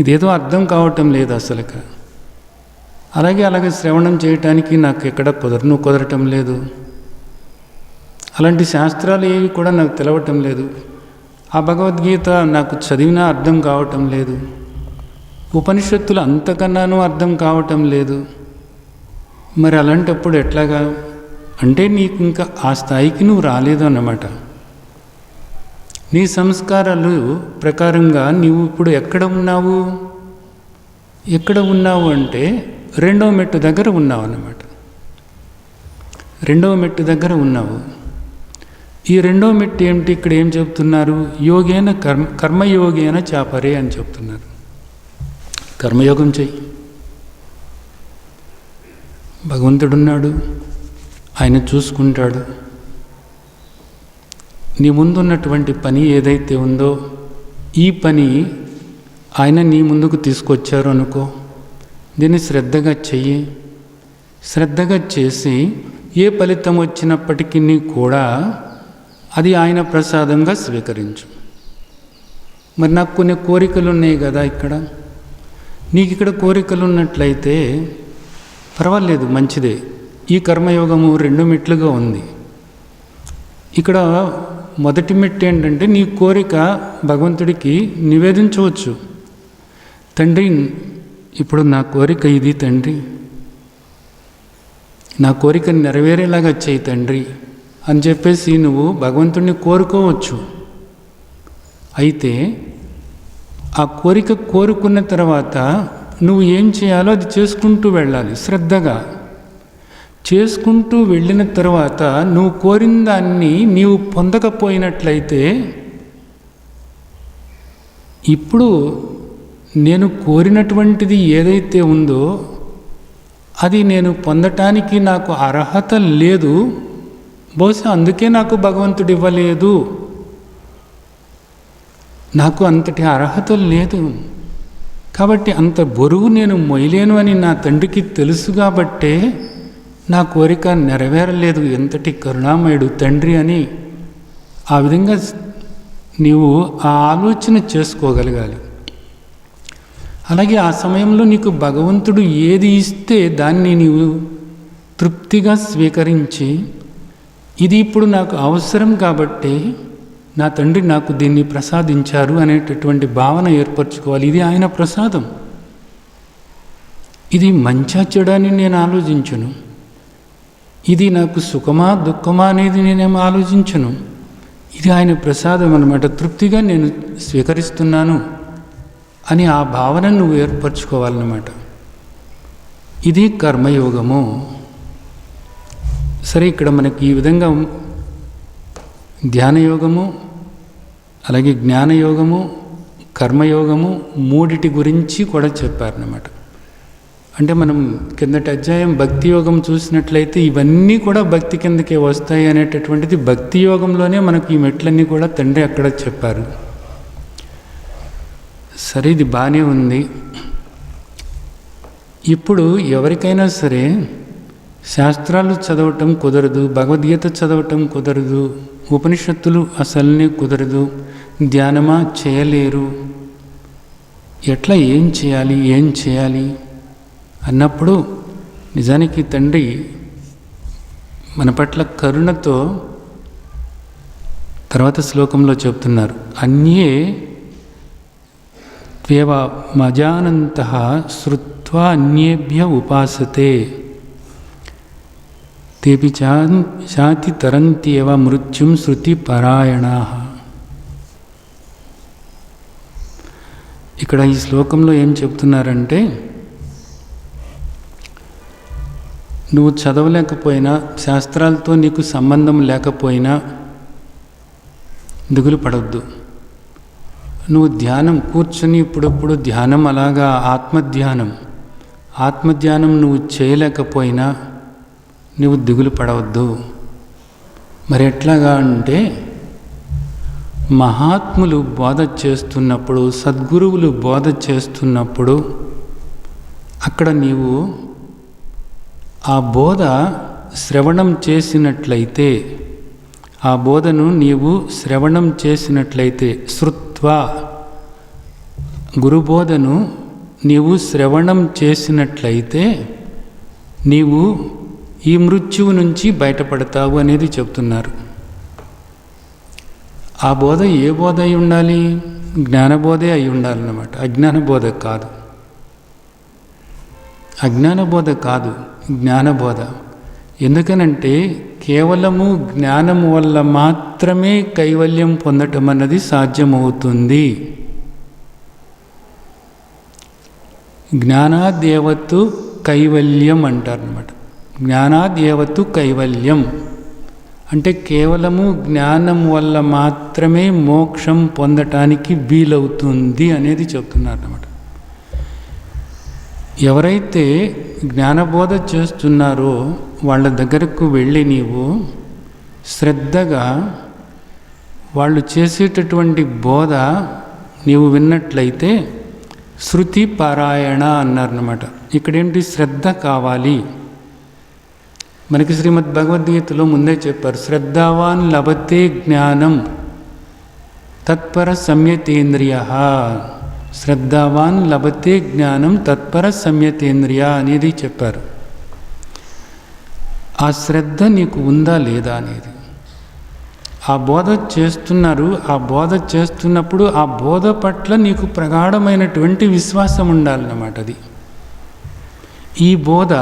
ఇదేదో అర్థం కావటం లేదు అసలుగా. అలాగే శ్రవణం చేయటానికి నాకు ఎక్కడ కుదరటం లేదు. అలాంటి శాస్త్రాలు ఏవి కూడా నాకు తెలవటం లేదు. ఆ భగవద్గీత నాకు చదివినా అర్థం కావటం లేదు. ఉపనిషత్తులు అంతకన్నాను అర్థం కావటం లేదు. మరి అలాంటప్పుడు ఎట్లాగా అంటే నీకు ఇంకా ఆ స్థాయికి నువ్వు రాలేదు అన్నమాట. నీ సంస్కారాలు ప్రకారంగా నీవు ఇప్పుడు ఎక్కడ ఉన్నావు అంటే 2వ మెట్టు దగ్గర ఉన్నావు అన్నమాట. 2వ మెట్టు దగ్గర ఉన్నావు. ఈ 2వ మెట్టు ఏమిటి? ఇక్కడ ఏం చెప్తున్నారు? యోగేన కర్మయోగేన చాపరే అని చెప్తున్నారు. కర్మయోగం చెయ్యి. భగవంతుడున్నాడు, ఆయన చూసుకుంటాడు. నీ ముందున్నటువంటి పని ఏదైతే ఉందో ఈ పని ఆయన నీ ముందుకు తీసుకొచ్చారు అనుకో, దీన్ని శ్రద్ధగా చెయ్యి. శ్రద్ధగా చేసి ఏ ఫలితం వచ్చినప్పటికీ కూడా అది ఆయన ప్రసాదంగా స్వీకరించు. మరి నాకు కొన్ని కోరికలు ఉన్నాయి కదా, నీకు ఇక్కడ కోరికలు ఉన్నట్లయితే పర్వాలేదు, మంచిదే. ఈ కర్మయోగము 2 మెట్లుగా ఉంది. ఇక్కడ మొదటి మెట్టు ఏంటంటే నీ కోరిక భగవంతుడికి నివేదించవచ్చు. తండ్రి, ఇప్పుడు నా కోరిక ఇది తండ్రి, నా కోరిక నెరవేరేలాగా చేయి తండ్రి అని చెప్పేసి నువ్వు భగవంతుడిని కోరుకోవచ్చు. అయితే ఆ కోరిక కోరుకున్న తర్వాత నువ్వు ఏం చేయాలో అది చేసుకుంటూ వెళ్ళాలి. శ్రద్ధగా చేసుకుంటూ వెళ్ళిన తర్వాత నువ్వు కోరిన దాన్ని నీవు పొందకపోయినట్లయితే, ఇప్పుడు నేను కోరినటువంటిది ఏదైతే ఉందో అది నేను పొందటానికి నాకు అర్హత లేదు, బహుశా అందుకే నాకు భగవంతుడు ఇవ్వలేదు, నాకు అంతటి అర్హత లేదు, కాబట్టి అంత బరువు నేను మొయ్యలేను అని నా తండ్రికి తెలుసు కాబట్టే నా కోరిక నెరవేరలేదు. ఎంతటి కరుణామయుడు తండ్రి అని ఆ విధంగా నీవు ఆ ఆలోచన చేసుకోగలగాలి. అలాగే ఆ సమయంలో నీకు భగవంతుడు ఏది ఇస్తే దాన్ని నీవు తృప్తిగా స్వీకరించి, ఇది ఇప్పుడు నాకు అవసరం కాబట్టి నా తండ్రి నాకు దీన్ని ప్రసాదించారు అనేటటువంటి భావన ఏర్పరచుకోవాలి. ఇది ఆయన ప్రసాదం, ఇది మంచా చెడని నేను ఆలోచించను, ఇది నాకు సుఖమా దుఃఖమా అనేది నేనేమో ఆలోచించను, ఇది ఆయన ప్రసాదం అన్నమాట, తృప్తిగా నేను స్వీకరిస్తున్నాను అని ఆ భావన నువ్వు ఏర్పరచుకోవాలన్నమాట. ఇది కర్మయోగము. సరే, ఇక్కడ మనకి ఈ విధంగా ధ్యానయోగము, అలాగే జ్ఞానయోగము, కర్మయోగము మూడిటి గురించి కూడా చెప్పారన్నమాట. అంటే మనం కిందటి అధ్యాయం భక్తి యోగం చూసినట్లయితే ఇవన్నీ కూడా భక్తి కిందకే వస్తాయి అనేటటువంటిది భక్తి యోగంలోనే మనకు ఈ మెట్లన్నీ కూడా తండ్రి అక్కడ చెప్పారు. సరే, ఇది బాగానే ఉంది. ఇప్పుడు ఎవరికైనా సరే శాస్త్రాలు చదవటం కుదరదు, భగవద్గీత చదవటం కుదరదు, ఉపనిషత్తులు అసలునే కుదరదు, ధ్యానమా చేయలేరు, ఎట్లా ఏం చేయాలి అన్నప్పుడు నిజానికి తండ్రి మన పట్ల కరుణతో తర్వాత శ్లోకంలో చెప్తున్నారు, అన్యే త్వేవ మజానంతః శ్రుత్వా అన్యేభ్య ఉపాసతే తేపి శాతి తరంత్యేవ మృత్యుం శృతి పరాయణాః. ఇక్కడ ఈ శ్లోకంలో ఏం చెప్తున్నారంటే, నువ్వు చదవలేకపోయినా, శాస్త్రాలతో నీకు సంబంధం లేకపోయినా దిగులు నువ్వు ధ్యానం కూర్చొని ఇప్పుడప్పుడు ధ్యానం, అలాగా ఆత్మధ్యానం నువ్వు చేయలేకపోయినా నువ్వు దిగులు పడవద్దు. మరి ఎట్లాగా అంటే, మహాత్ములు బోధ చేస్తున్నప్పుడు, సద్గురువులు బోధ చేస్తున్నప్పుడు అక్కడ నీవు ఆ బోధ శ్రవణం చేసినట్లయితే, ఆ బోధను నీవు శ్రవణం చేసినట్లయితే, శ్రుత్వా గురుబోధను నీవు శ్రవణం చేసినట్లయితే నీవు ఈ మృత్యువు నుంచి బయటపడతావు అనేది చెప్తున్నారు. ఆ బోధ ఏ బోధ అయి ఉండాలి? జ్ఞానబోధే అయి ఉండాలన్నమాట, అజ్ఞానబోధ కాదు. అజ్ఞానబోధ కాదు, జ్ఞానబోధ. ఎందుకనంటే కేవలము జ్ఞానము వల్ల మాత్రమే కైవల్యం పొందటం అన్నది సాధ్యమవుతుంది. జ్ఞానాదేవత్తు కైవల్యం అంటారనమాట. జ్ఞానాదేవత్తు కైవల్యం అంటే కేవలము జ్ఞానం వల్ల మాత్రమే మోక్షం పొందటానికి వీలవుతుంది అనేది చెప్తున్నారు అన్నమాట. ఎవరైతే జ్ఞానబోధ చేస్తున్నారో వాళ్ళ దగ్గరకు వెళ్ళి నీవు శ్రద్ధగా వాళ్ళు చేసేటటువంటి బోధ నీవు విన్నట్లయితే శృతి పారాయణ అన్నారన్నమాట. ఇక్కడేంటి? శ్రద్ధ కావాలి. మనకి శ్రీమద్ భగవద్గీతలో ముందే చెప్పారు, శ్రద్ధావాన్ లభతే జ్ఞానం తత్పర సంయతేంద్రియ. శ్రద్ధావాన్ లభతే జ్ఞానం తత్పర సంయతేంద్రియ అనేది చెప్పారు. ఆ శ్రద్ధ నీకు ఉందా లేదా అనేది. ఆ బోధ చేస్తున్నారు, ఆ బోధ చేస్తున్నప్పుడు ఆ బోధ పట్ల నీకు ప్రగాఢమైనటువంటి విశ్వాసం ఉండాలన్నమాట. అది ఈ బోధ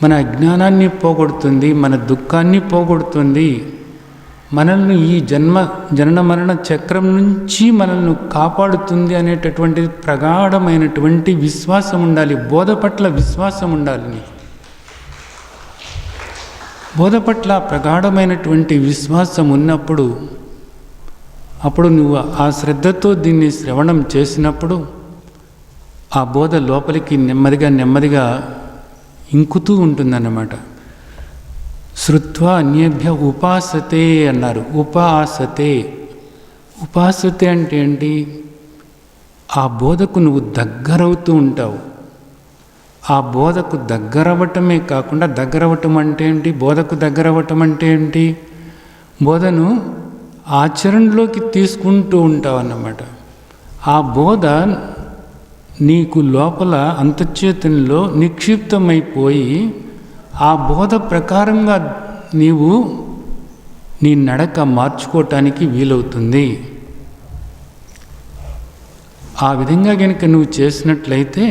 మన అజ్ఞానాన్ని పోగొడుతుంది, మన దుఃఖాన్ని పోగొడుతుంది, మనల్ని ఈ జనన మరణ చక్రం నుంచి మనల్ని కాపాడుతుంది అనేటటువంటి ప్రగాఢమైనటువంటి విశ్వాసం ఉండాలి. బోధ పట్ల విశ్వాసం ఉండాలి నీకు. బోధ పట్ల ప్రగాఢమైనటువంటి విశ్వాసం ఉన్నప్పుడు, అప్పుడు నువ్వు ఆ శ్రద్ధతో దీన్ని శ్రవణం చేసినప్పుడు ఆ బోధ లోపలికి నెమ్మదిగా ఇంకుతూ ఉంటుందన్నమాట. శ్రుత్వా అన్యేభ్య ఉపాసతే అన్నారు. ఉపాసతే అంటే ఏంటి? ఆ బోధకు నువ్వు దగ్గరవుతూ ఉంటావు. ఆ బోధకు దగ్గరవ్వటమే కాకుండా, దగ్గరవ్వటం అంటే ఏంటి? బోధకు దగ్గరవ్వటం అంటే ఏంటి? బోధను ఆచరణలోకి తీసుకుంటూ ఉంటావు అన్నమాట. ఆ బోధ నీకు లోపల అంతఃచేతనలో నిక్షిప్తమైపోయి ఆ బోధ ప్రకారంగా నీవు నీ నడక మార్చుకోవటానికి వీలవుతుంది. ఆ విధంగా కనుక నువ్వు చేసినట్లయితే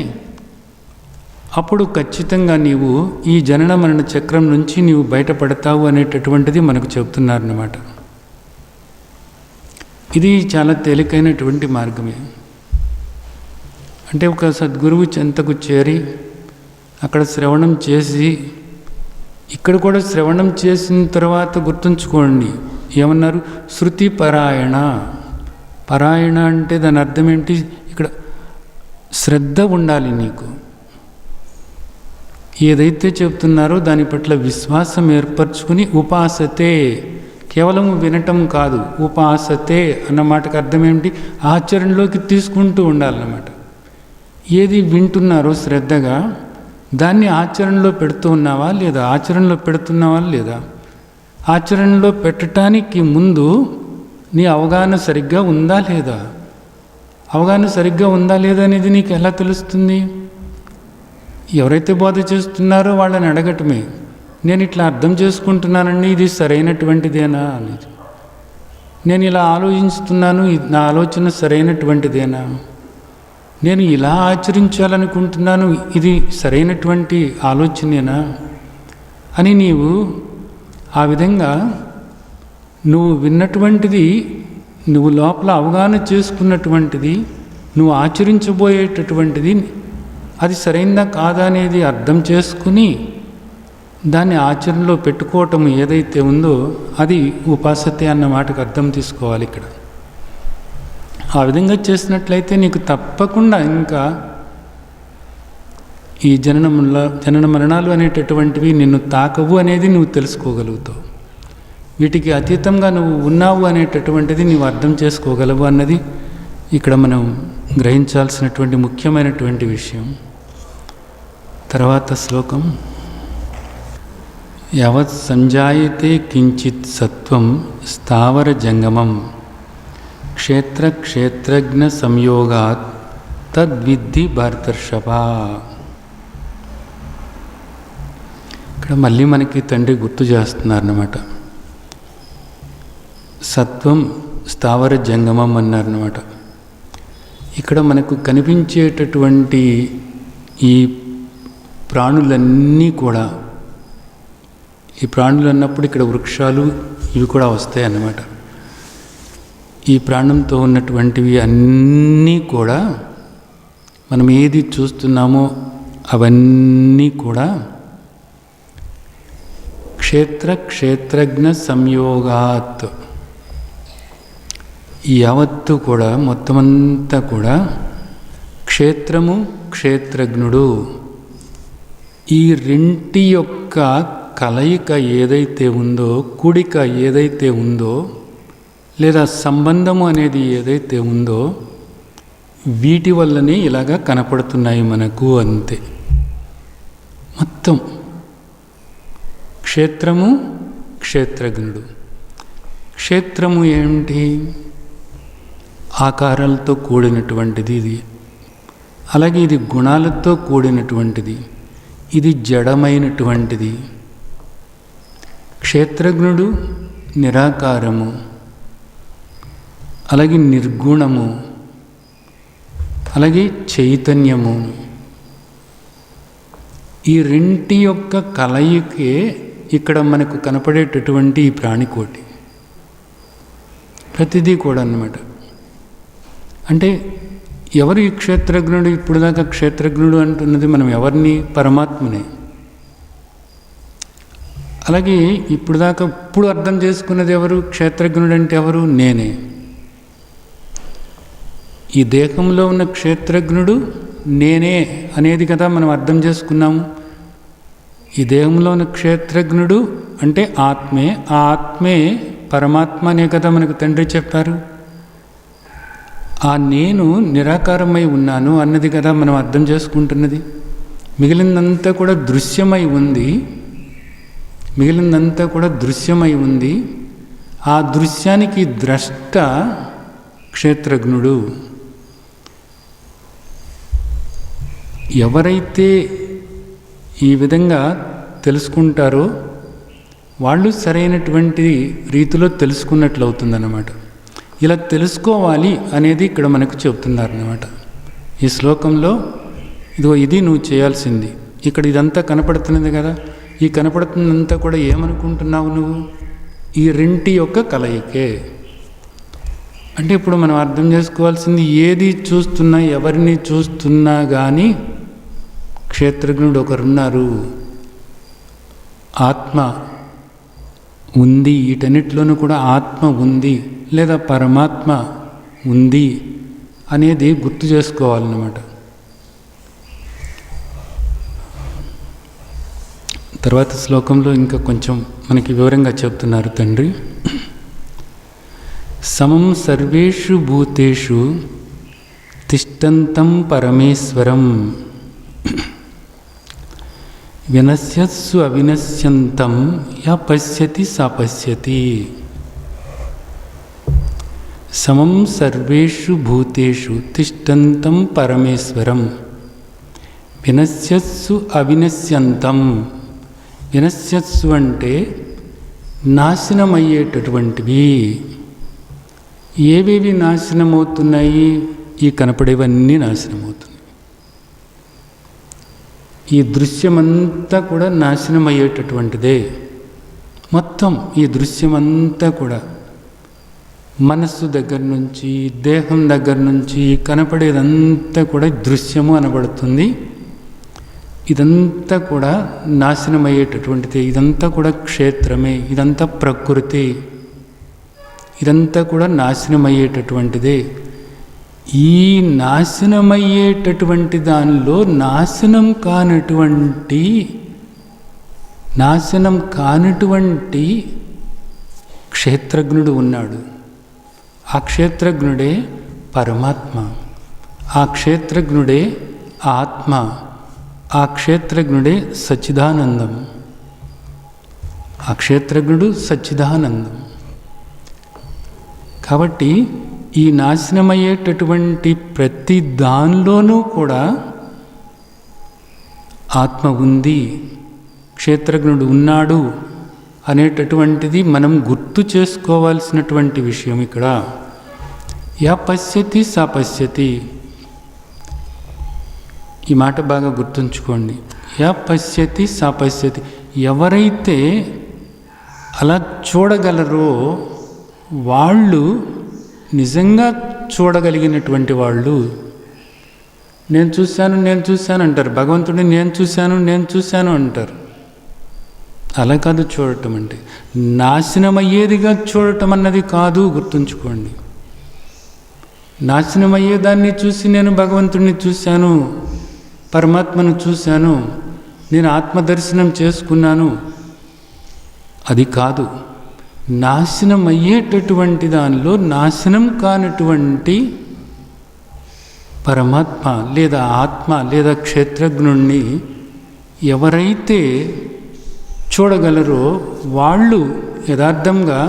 అప్పుడు ఖచ్చితంగా నీవు ఈ జనన మరణ చక్రం నుంచి నీవు బయటపడతావు అనేటటువంటిది మనకు చెబుతున్నారన్నమాట. ఇది చాలా తేలికైనటువంటి మార్గమే. అంటే ఒక సద్గురువు చెంతకు చేరి అక్కడ శ్రవణం చేసి, ఇక్కడ కూడా శ్రవణం చేసిన తర్వాత గుర్తుంచుకోండి ఏమన్నారు? శృతి పరాయణ. పరాయణ అంటే దాని అర్థం ఏంటి? ఇక్కడ శ్రద్ధ ఉండాలి నీకు. ఏదైతే చెప్తున్నారో దాని పట్ల విశ్వాసం ఏర్పరచుకుని ఉపాసతే, కేవలం వినటం కాదు, ఉపాసతే అన్న మాటకు అర్థం ఏమిటి? ఆచరణలోకి తీసుకుంటూ ఉండాలన్నమాట. ఏది వింటున్నారో శ్రద్ధగా దాన్ని ఆచరణలో పెడుతూ ఉన్నావా లేదా? ఆచరణలో పెడుతున్నావా లేదా? ఆచరణలో పెట్టడానికి ముందు నీ అవగాహన సరిగ్గా ఉందా లేదా? అవగాహన సరిగ్గా ఉందా లేదా అనేది నీకు ఎలా తెలుస్తుంది? ఎవరైతే బోధ చేస్తున్నారో వాళ్ళని అడగటమే. నేను ఇట్లా అర్థం చేసుకుంటున్నానండి, ఇది సరైనటువంటిదేనా అనేది. నేను ఇలా ఆలోచిస్తున్నాను, నా ఆలోచన సరైనటువంటిదేనా? నేను ఇలా ఆచరించాలనుకుంటున్నాను, ఇది సరైనటువంటి ఆలోచనేనా అని నీవు ఆ విధంగా నువ్వు విన్నటువంటిది, నువ్వు లోపల అవగాహన చేసుకున్నటువంటిది, నువ్వు ఆచరించబోయేటటువంటిది అది సరైందా కాదా అనేది అర్థం చేసుకుని దాన్ని ఆచరణలో పెట్టుకోవటం ఏదైతే ఉందో అది ఉపాసతే అన్న మాటకు అర్థం తీసుకోవాలి ఇక్కడ. ఆ విధంగా చేసినట్లయితే నీకు తప్పకుండా ఇంకా ఈ జనన మరణాలు అనేటటువంటివి నిన్ను తాకవు అనేది నువ్వు తెలుసుకోగలుగుతావు. వీటికి అతీతంగా నువ్వు ఉన్నావు అనేటటువంటిది నీవు అర్థం చేసుకోగలవు అన్నది ఇక్కడ మనం గ్రహించాల్సినటువంటి ముఖ్యమైనటువంటి విషయం. తర్వాత శ్లోకం, యావత్ సంజాయతే కించిత్ సత్వం స్థావర జంగమం క్షేత్రజ్ఞ సంయోగాత్ తద్విద్ధి భర్తర్షభ. ఇక్కడ మళ్ళీ మనకి తండ్రి గుర్తు చేస్తున్నారన్నమాట. సత్వం స్థావర జంగమం అన్నారన్నమాట. ఇక్కడ మనకు కనిపించేటటువంటి ఈ ప్రాణులన్నీ కూడా, ఈ ప్రాణులు అన్నప్పుడు ఇక్కడ వృక్షాలు ఇవి కూడా వస్తాయి అన్నమాట. ఈ ప్రాణంతో ఉన్నటువంటివి అన్నీ కూడా మనం ఏది చూస్తున్నామో అవన్నీ కూడా క్షేత్రజ్ఞ సంయోగాత్, ఈ యావత్తు కూడా మొత్తమంతా కూడా క్షేత్రము క్షేత్రజ్ఞుడు ఈ రెంటి యొక్క కలయిక ఏదైతే ఉందో, కూడిక ఏదైతే ఉందో, లేదా సంబంధము అనేది ఏదైతే ఉందో, వీటి వల్లనే ఇలాగా కనపడుతున్నాయి మనకు. అంతే. మొత్తం క్షేత్రము, క్షేత్రజ్ఞుడు. క్షేత్రము ఏమిటి? ఆకారాలతో కూడినటువంటిది ఇది. అలాగే ఇది గుణాలతో కూడినటువంటిది, ఇది జడమైనటువంటిది. క్షేత్రజ్ఞుడు నిరాకారము, అలాగే నిర్గుణము, అలాగే చైతన్యము. ఈ రెంటి యొక్క కలయికే ఇక్కడ మనకు కనపడేటటువంటి ఈ ప్రాణికోటి. ప్రతిదీ కూడా అన్నమాట. అంటే ఎవరు ఈ క్షేత్రజ్ఞుడు? ఇప్పుడు దాకా క్షేత్రజ్ఞుడు అంటున్నది మనం ఎవరిని? పరమాత్మనే. అలాగే ఇప్పుడు దాకా ఇప్పుడు అర్థం చేసుకున్నది ఎవరు? క్షేత్రజ్ఞుడు అంటే ఎవరు? నేనే. ఈ దేహంలో ఉన్న క్షేత్రజ్ఞుడు నేనే అనేది కదా మనం అర్థం చేసుకున్నాము. ఈ దేహంలో ఉన్న క్షేత్రజ్ఞుడు అంటే ఆత్మే. ఆ ఆత్మే పరమాత్మ అనే కదా మనకు తండ్రి చెప్పారు. ఆ నేను నిరాకారమై ఉన్నాను అన్నది కదా మనం అర్థం చేసుకుంటున్నది. మిగిలినంతా కూడా దృశ్యమై ఉంది. మిగిలినంతా కూడా దృశ్యమై ఉంది. ఆ దృశ్యానికి ద్రష్ట క్షేత్రజ్ఞుడు. ఎవరైతే ఈ విధంగా తెలుసుకుంటారో వాళ్ళు సరైనటువంటి రీతిలో తెలుసుకున్నట్లు అవుతుందన్నమాట. ఇలా తెలుసుకోవాలి అనేది ఇక్కడ మనకు చెబుతున్నారన్నమాట. ఈ శ్లోకంలో ఇదిగో ఇది నువ్వు చేయాల్సింది. ఇక్కడ ఇదంతా కనపడుతున్నది కదా, ఈ కనపడుతున్నంతా కూడా ఏమనుకుంటున్నావు నువ్వు? ఈ రెంటి యొక్క కలయికే. అంటే ఇప్పుడు మనం అర్థం చేసుకోవాల్సింది, ఏది చూస్తున్నా ఎవరిని చూస్తున్నా కానీ క్షేత్రజ్ఞుడు ఒకరున్నారు, ఆత్మ ఉంది. వీటన్నిటిలోనూ కూడా ఆత్మ ఉంది లేదా పరమాత్మ ఉంది అనేది గుర్తు చేసుకోవాలన్నమాట. తర్వాత శ్లోకంలో ఇంకా కొంచెం మనకి వివరంగా చెప్తున్నారు తండ్రి. సమం సర్వేషు భూతేషు తిష్టంతం పరమేశ్వరం వినశ్యత్సు అవినశ్యంతం య పశ్యతి స పశ్యతి. సమం సర్వేషు భూతేషు తిష్టంతం పరమేశ్వరం వినశ్యత్సు అవినశ్యంతం. వినశ్యత్సు అంటే నాశనమయ్యేటటువంటివి. ఏవేవి నాశనమవుతున్నాయి? ఈ కనపడేవన్నీ నాశనమవుతున్నాయి. ఈ దృశ్యమంతా కూడా నాశనమయ్యేటటువంటిదే. మొత్తం ఈ దృశ్యమంతా కూడా మనస్సు దగ్గర నుంచి, దేహం దగ్గర నుంచి కనపడేదంతా కూడా దృశ్యము అనబడుతుంది. ఇదంతా కూడా నాశనమయ్యేటటువంటిదే. ఇదంతా కూడా క్షేత్రమే, ఇదంతా ప్రకృతి, ఇదంతా కూడా నాశనమయ్యేటటువంటిదే. ఈ నాశనమయ్యేటటువంటి దానిలో నాశనం కానటువంటి క్షేత్రజ్ఞుడు ఉన్నాడు. ఆ క్షేత్రజ్ఞుడే పరమాత్మ, ఆ క్షేత్రజ్ఞుడే ఆత్మ, ఆ క్షేత్రజ్ఞుడే సచ్చిదానందం. ఆ క్షేత్రజ్ఞుడు సచ్చిదానందం. కాబట్టి ఈ నాశనమయ్యేటటువంటి ప్రతి దానిలోనూ కూడా ఆత్మ ఉంది, క్షేత్రజ్ఞుడు ఉన్నాడు అనేటటువంటిది మనం గుర్తు చేసుకోవాల్సినటువంటి విషయం ఇక్కడ. యా పశ్యతి స పశ్యతి. ఈ మాట బాగా గుర్తుంచుకోండి. యా పశ్యతి స పశ్యతి. ఎవరైతే అలా చూడగలరో వాళ్ళు నిజంగా చూడగలిగినటువంటి వాళ్ళు. నేను చూశాను అంటారు. భగవంతుడిని నేను చూశాను అంటారు. అలా కాదు చూడటం అంటే. నాశనమయ్యేదిగా చూడటం అన్నది కాదు, గుర్తుంచుకోండి. నాశనమయ్యేదాన్ని చూసి నేను భగవంతుడిని చూశాను, పరమాత్మను చూశాను, నేను ఆత్మదర్శనం చేసుకున్నాను, అది కాదు. నాశనం అయ్యేటటువంటి దానిలో నాశనం కానటువంటి పరమాత్మ లేదా ఆత్మ లేదా క్షేత్రజ్ఞుణ్ణి ఎవరైతే చూడగలరో వాళ్ళు యథార్థంగా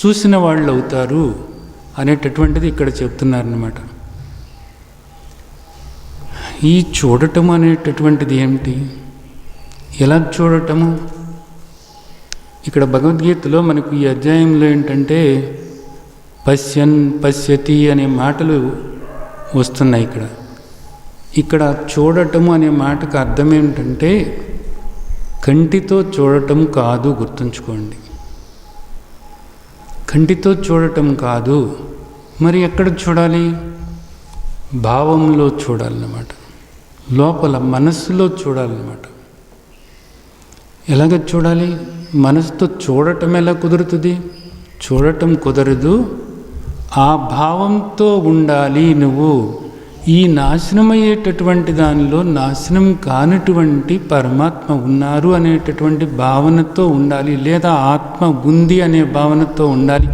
చూసిన వాళ్ళు అవుతారు అనేటటువంటిది ఇక్కడ చెప్తున్నారన్నమాట. ఈ చూడటం అనేటటువంటిది ఏమిటి? ఎలా చూడటము? ఇక్కడ భగవద్గీతలో మనకు ఈ అధ్యాయంలో ఏంటంటే పశ్యన్ పశ్యతి అనే మాటలు వస్తున్నాయి. ఇక్కడ చూడటము అనే మాటకు అర్థం ఏమిటంటే కంటితో చూడటం కాదు, గుర్తుంచుకోండి. కంటితో చూడటం కాదు. మరి ఎక్కడ చూడాలి? భావంలో చూడాలన్నమాట, లోపల మనస్సులో చూడాలన్నమాట. ఎలాగ చూడాలి? మనసుతో చూడటం ఎలా కుదురుతుంది? చూడటం కుదరదు. ఆ భావంతో ఉండాలి నువ్వు. ఈ నాశనమయ్యేటటువంటి దానిలో నాశనం కానటువంటి పరమాత్మ ఉన్నారు అనేటటువంటి భావనతో ఉండాలి, లేదా ఆత్మ ఉంది అనే భావనతో ఉండాలి,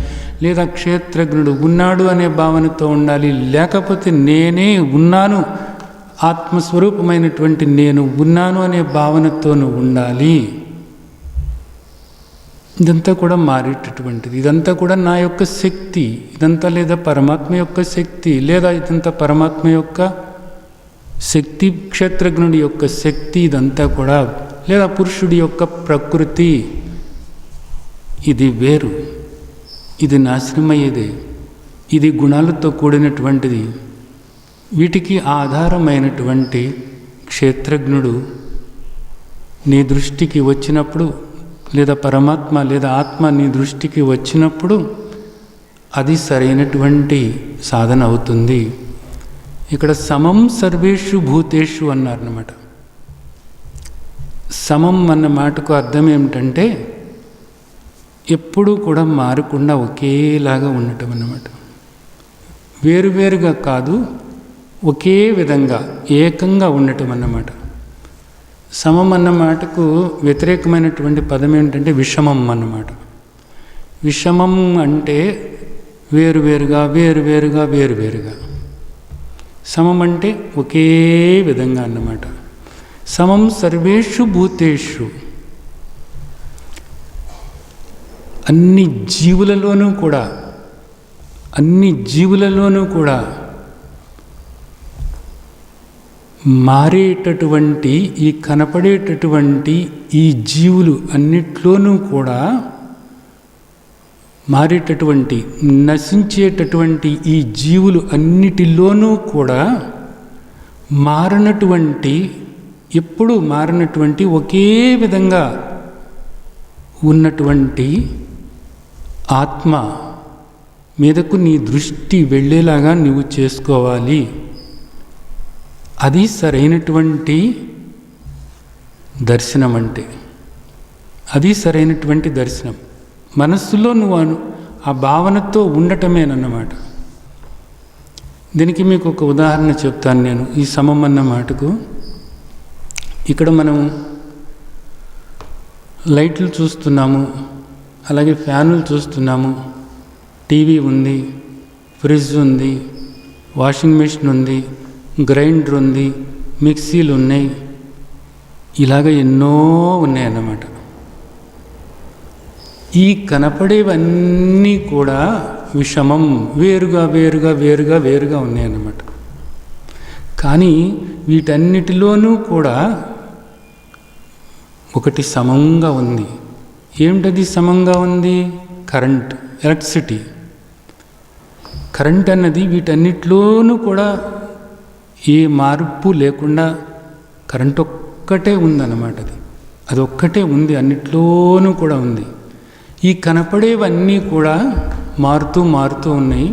లేదా క్షేత్రజ్ఞుడు ఉన్నాడు అనే భావనతో ఉండాలి. లేకపోతే నేనే ఉన్నాను, ఆత్మస్వరూపమైనటువంటి నేను ఉన్నాను అనే భావనతో ఉండాలి. ఇదంతా కూడా మారేటటువంటిది. ఇదంతా కూడా నా యొక్క శక్తి, ఇదంతా లేదా పరమాత్మ యొక్క శక్తి, లేదా ఇదంతా పరమాత్మ యొక్క శక్తి, క్షేత్రజ్ఞుడి యొక్క శక్తి, ఇదంతా కూడా లేదా పురుషుడి యొక్క ప్రకృతి. ఇది వేరు, ఇది నాశనమయ్యేదే, ఇది గుణాలతో కూడినటువంటిది. వీటికి ఆధారమైనటువంటి క్షేత్రజ్ఞుడు నీ దృష్టికి వచ్చినప్పుడు, లేదా పరమాత్మ లేదా ఆత్మ నీ దృష్టికి వచ్చినప్పుడు అది సరైనటువంటి సాధన అవుతుంది. ఇక్కడ సమం సర్వేషు భూతేషు అన్నారన్నమాట. సమం అన్న మాటకు అర్థం ఏమిటంటే ఎప్పుడూ కూడా మారకుండా ఒకేలాగా ఉండటం అన్నమాట. వేరువేరుగా కాదు, ఒకే విధంగా ఏకంగా ఉండటం అన్నమాట. సమం అన్న మాటకు వ్యతిరేకమైనటువంటి పదం ఏంటంటే విషమం అన్నమాట. విషమం అంటే వేరువేరుగా వేరువేరుగా వేరువేరుగా. సమం అంటే ఒకే విధంగా అన్నమాట. సమం సర్వేషు భూతేషు, అన్ని జీవులలోనూ కూడా మారేటటువంటి ఈ కనపడేటటువంటి ఈ జీవులు అన్నిట్లోనూ కూడా మారేటటువంటి నశించేటటువంటి ఈ జీవులు అన్నిటిలోనూ కూడా మారనటువంటి, ఎప్పుడు మారనటువంటి ఒకే విధంగా ఉన్నటువంటి ఆత్మ మీదకు నీ దృష్టి వెళ్ళేలాగా నువ్వు చేసుకోవాలి. అది సరైనటువంటి దర్శనం. అంటే అది సరైనటువంటి దర్శనం. మనస్సులో నువ్వు ఆ భావనతో ఉండటమేనన్నమాట. దీనికి మీకు ఒక ఉదాహరణ చెప్తాను నేను. ఈ సమం అన్న మాటకు ఇక్కడ మనం లైట్లు చూస్తున్నాము, అలాగే ఫ్యాన్లు చూస్తున్నాము, టీవీ ఉంది, ఫ్రిడ్జ్ ఉంది, వాషింగ్ మెషిన్ ఉంది, గ్రైండర్ ఉంది, మిక్సీలు ఉన్నాయి, ఇలాగ ఎన్నో ఉన్నాయన్నమాట. ఈ కనపడేవన్నీ కూడా విషమం, వేరుగా వేరుగా వేరుగా వేరుగా ఉన్నాయన్నమాట. కానీ వీటన్నిటిలోనూ కూడా ఒకటి సమంగా ఉంది. ఏమిటది సమంగా ఉంది? Current, electricity. కరెంట్ అన్నది వీటన్నిటిలోనూ కూడా ఏ మార్పు లేకుండా కరెంట్ ఒక్కటే ఉందన్నమాట. అది ఒక్కటే ఉంది, అన్నిట్లోనూ కూడా ఉంది. ఈ కనపడేవన్నీ కూడా మారుతూ మారుతూ ఉన్నాయి.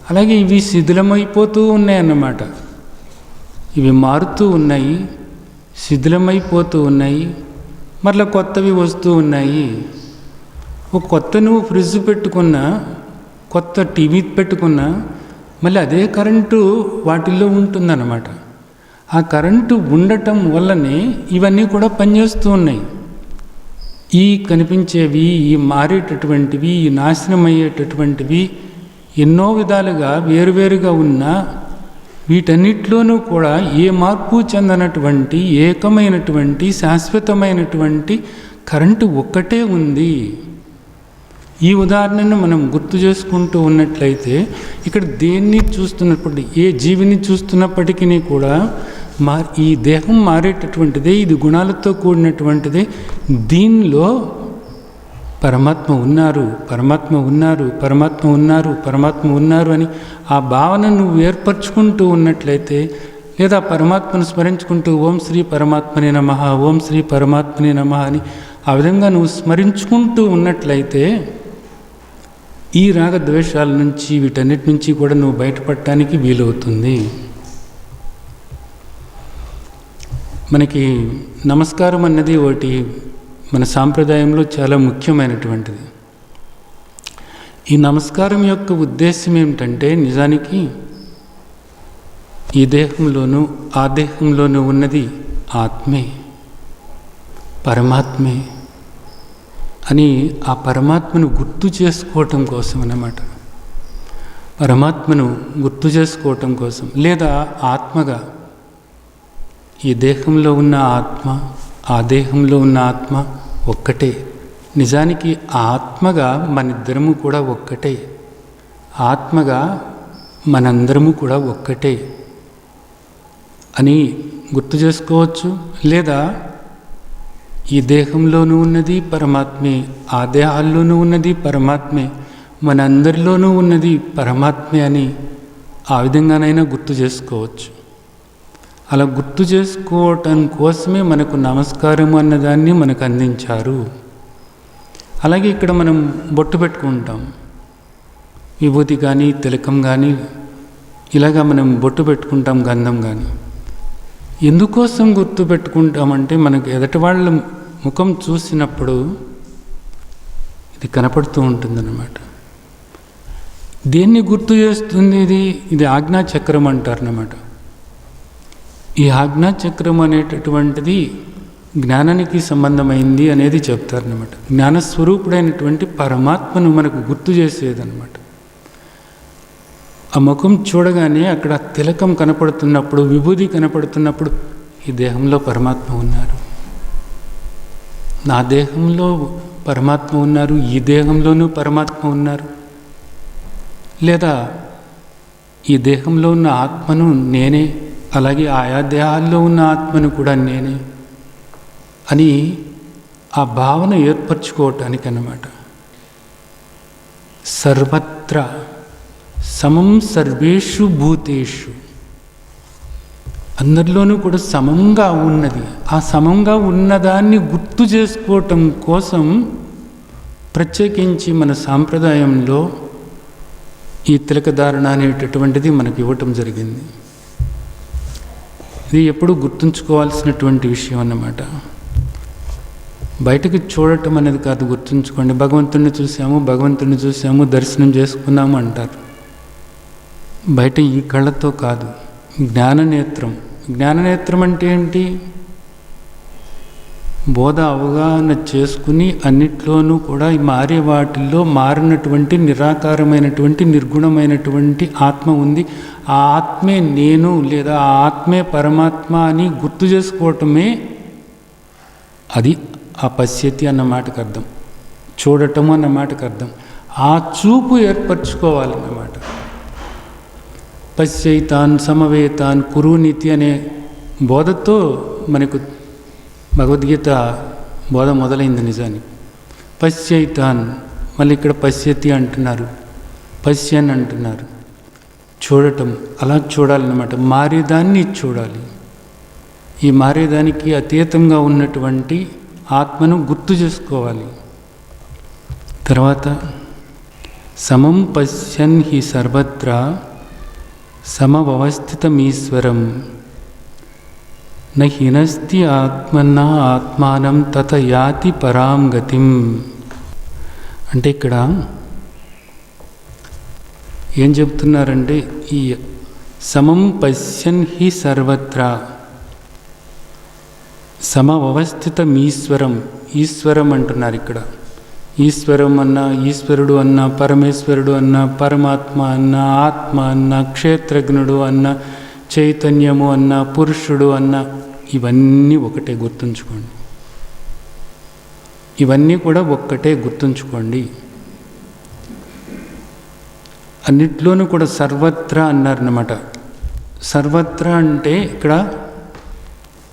అలాగే ఇవి శిథిలమైపోతూ ఉన్నాయన్నమాట. ఇవి మారుతూ ఉన్నాయి, శిథిలమైపోతూ ఉన్నాయి, మరలా కొత్తవి వస్తూ ఉన్నాయి. ఒక కొత్త నువ్వు ఫ్రిడ్జ్ పెట్టుకున్నా, కొత్త టీవీ పెట్టుకున్నా, మళ్ళీ అదే కరెంటు వాటిల్లో ఉంటుందన్నమాట. ఆ కరెంటు ఉండటం వల్లనే ఇవన్నీ కూడా పనిచేస్తూ ఉన్నాయి. ఈ కనిపించేవి, ఈ మారేటటువంటివి, ఈ నాశనమయ్యేటటువంటివి ఎన్నో విధాలుగా వేరువేరుగా ఉన్నా వీటన్నిటిలోనూ కూడా ఏ మార్పు చెందనటువంటి ఏకమైనటువంటి శాశ్వతమైనటువంటి కరెంటు ఒక్కటే ఉంది. ఈ ఉదాహరణను మనం గుర్తు చేసుకుంటూ ఉన్నట్లయితే ఇక్కడ దేన్ని చూస్తున్నప్పుడు, ఏ జీవిని చూస్తున్నప్పటికీ కూడా ఈ దేహం మారేటటువంటిదే, ఇది గుణాలతో కూడినటువంటిదే. దీనిలో పరమాత్మ ఉన్నారు, పరమాత్మ ఉన్నారు, పరమాత్మ ఉన్నారు, పరమాత్మ ఉన్నారు అని ఆ భావన నువ్వు ఏర్పరచుకుంటూ ఉన్నట్లయితే, లేదా పరమాత్మను స్మరించుకుంటూ ఓం శ్రీ పరమాత్మనే నమః, ఓం శ్రీ పరమాత్మనే నమః అని ఆ విధంగా నువ్వు స్మరించుకుంటూ ఉన్నట్లయితే ఈ రాగద్వేషాల నుంచి, వీటన్నిటి నుంచి కూడా నువ్వు బయటపడటానికి వీలవుతుంది. మనకి నమస్కారం అన్నది ఒకటి మన సాంప్రదాయంలో చాలా ముఖ్యమైనటువంటిది. ఈ నమస్కారం యొక్క ఉద్దేశం ఏమిటంటే, నిజానికి ఈ దేహంలోనూ ఆ దేహంలోనూ ఉన్నది ఆత్మే, పరమాత్మే అని ఆ పరమాత్మను గుర్తు చేసుకోవటం కోసం అన్నమాట. పరమాత్మను గుర్తు చేసుకోవటం కోసం, లేదా ఆత్మగా ఈ దేహంలో ఉన్న ఆత్మ, ఆ దేహంలో ఉన్న ఆత్మ ఒక్కటే. నిజానికి ఆత్మగా మనిద్దరము కూడా ఒక్కటే, ఆత్మగా మనందరము కూడా ఒక్కటే అని గుర్తు చేసుకోవచ్చు. లేదా ఈ దేహంలోనూ ఉన్నది పరమాత్మే, ఆ దేహాల్లోనూ ఉన్నది పరమాత్మే, మనందరిలోనూ ఉన్నది పరమాత్మే అని ఆ విధంగానైనా గుర్తు చేసుకోవచ్చు. అలా గుర్తు చేసుకోవటం కోసమే మనకు నమస్కారం అన్నదాన్ని మనకు అందించారు. అలాగే ఇక్కడ మనం బొట్టు పెట్టుకుంటాం, విభూతి కానీ తిలకం కానీ ఇలాగా మనం బొట్టు పెట్టుకుంటాం, గంధం కానీ. ఎందుకోసం గుర్తు పెట్టుకుంటామంటే, మనకు ఎదటి వాళ్ళ ముఖం చూసినప్పుడు ఇది కనపడుతూ ఉంటుందన్నమాట. దేన్ని గుర్తు చేస్తుంది? ఇది ఆజ్ఞాచక్రం అంటారన్నమాట. ఈ ఆజ్ఞాచక్రం అనేటటువంటిది జ్ఞానానికి సంబంధమైంది అనేది చెప్తారన్నమాట. జ్ఞానస్వరూపుడైనటువంటి పరమాత్మను మనకు గుర్తు చేసేదన్నమాట. ఆ ముఖం చూడగానే అక్కడ తిలకం కనపడుతున్నప్పుడు, విభూతి కనపడుతున్నప్పుడు ఈ దేహంలో పరమాత్మ ఉన్నారు, నా దేహంలో పరమాత్మ ఉన్నారు, ఈ దేహంలోనూ పరమాత్మ ఉన్నారు, లేదా ఈ దేహంలో ఉన్న ఆత్మను నేనే, అలాగే ఆయా దేహాల్లో ఉన్న ఆత్మను కూడా నేనే అని ఆ భావన ఏర్పరచుకోవటానికి అన్నమాట. సర్వత్ర సమం సర్వేషు భూతేషు, అందరిలోనూ కూడా సమంగా ఉన్నది. ఆ సమంగా ఉన్నదాన్ని గుర్తు చేసుకోవటం కోసం ప్రత్యేకించి మన సాంప్రదాయంలో ఈ తిలకధారణ అనేటటువంటిది మనకి ఇవ్వటం జరిగింది. ఇది ఎప్పుడూ గుర్తుంచుకోవాల్సినటువంటి విషయం అన్నమాట. బయటకు చూడటం అనేది కాదు, గుర్తుంచుకోండి. భగవంతుడిని చూసాము, దర్శనం చేసుకున్నాము అంటారు. బయట ఈ కళ్ళతో కాదు, జ్ఞాననేత్రం. జ్ఞాననేత్రం అంటే ఏంటి? బోధ అవగాహన చేసుకుని అన్నిట్లోనూ కూడా మారే వాటిల్లో మారినటువంటి నిరాకారమైనటువంటి నిర్గుణమైనటువంటి ఆత్మ ఉంది. ఆ ఆత్మే నేను, లేదా ఆ ఆత్మే పరమాత్మ అని గుర్తు చేసుకోవటమే అది ఆ పశ్యతి అన్న మాటకు అర్థం, చూడటము అన్న మాటకు అర్థం. ఆ చూపు ఏర్పరచుకోవాలన్నమాట. పశ్యైతాన్ సమవేతాన్ కురునీతి అనే బోధతో మనకు భగవద్గీత బోధ మొదలైంది. నిజానికి పశ్యైతాన్, మళ్ళీ ఇక్కడ పశ్యతి అంటున్నారు, పశ్యన్ అంటున్నారు, చూడటం. అలా చూడాలన్నమాట. మారేదాన్ని చూడాలి. ఈ మారేదానికి అతీతంగా ఉన్నటువంటి ఆత్మను గుర్తు చేసుకోవాలి. తర్వాత సమం పశ్యన్ హి సర్వత్ర సమవస్థితమీశ్వరం న హినస్తి ఆత్మన ఆత్మానం తత యాతి పరాం గతిం. అంటే ఇక్కడ ఏం చెప్తున్నారంటే, ఈ సమం పశ్యన్ హి సర్వత్ర, సమవస్థితమీశ్వరం, ఈశ్వరం అంటున్నారు ఇక్కడ. ఈశ్వరం అన్నా, ఈశ్వరుడు అన్నా, పరమేశ్వరుడు అన్నా, పరమాత్మ అన్నా, ఆత్మ అన్నా, క్షేత్రజ్ఞుడు అన్నా, చైతన్యము అన్నా, పురుషుడు అన్నా, ఇవన్నీ ఒకటే, గుర్తుంచుకోండి. ఇవన్నీ కూడా ఒక్కటే, గుర్తుంచుకోండి. అన్నిట్లోనూ కూడా సర్వత్రా అన్నారన్నమాట. సర్వత్రా అంటే ఇక్కడ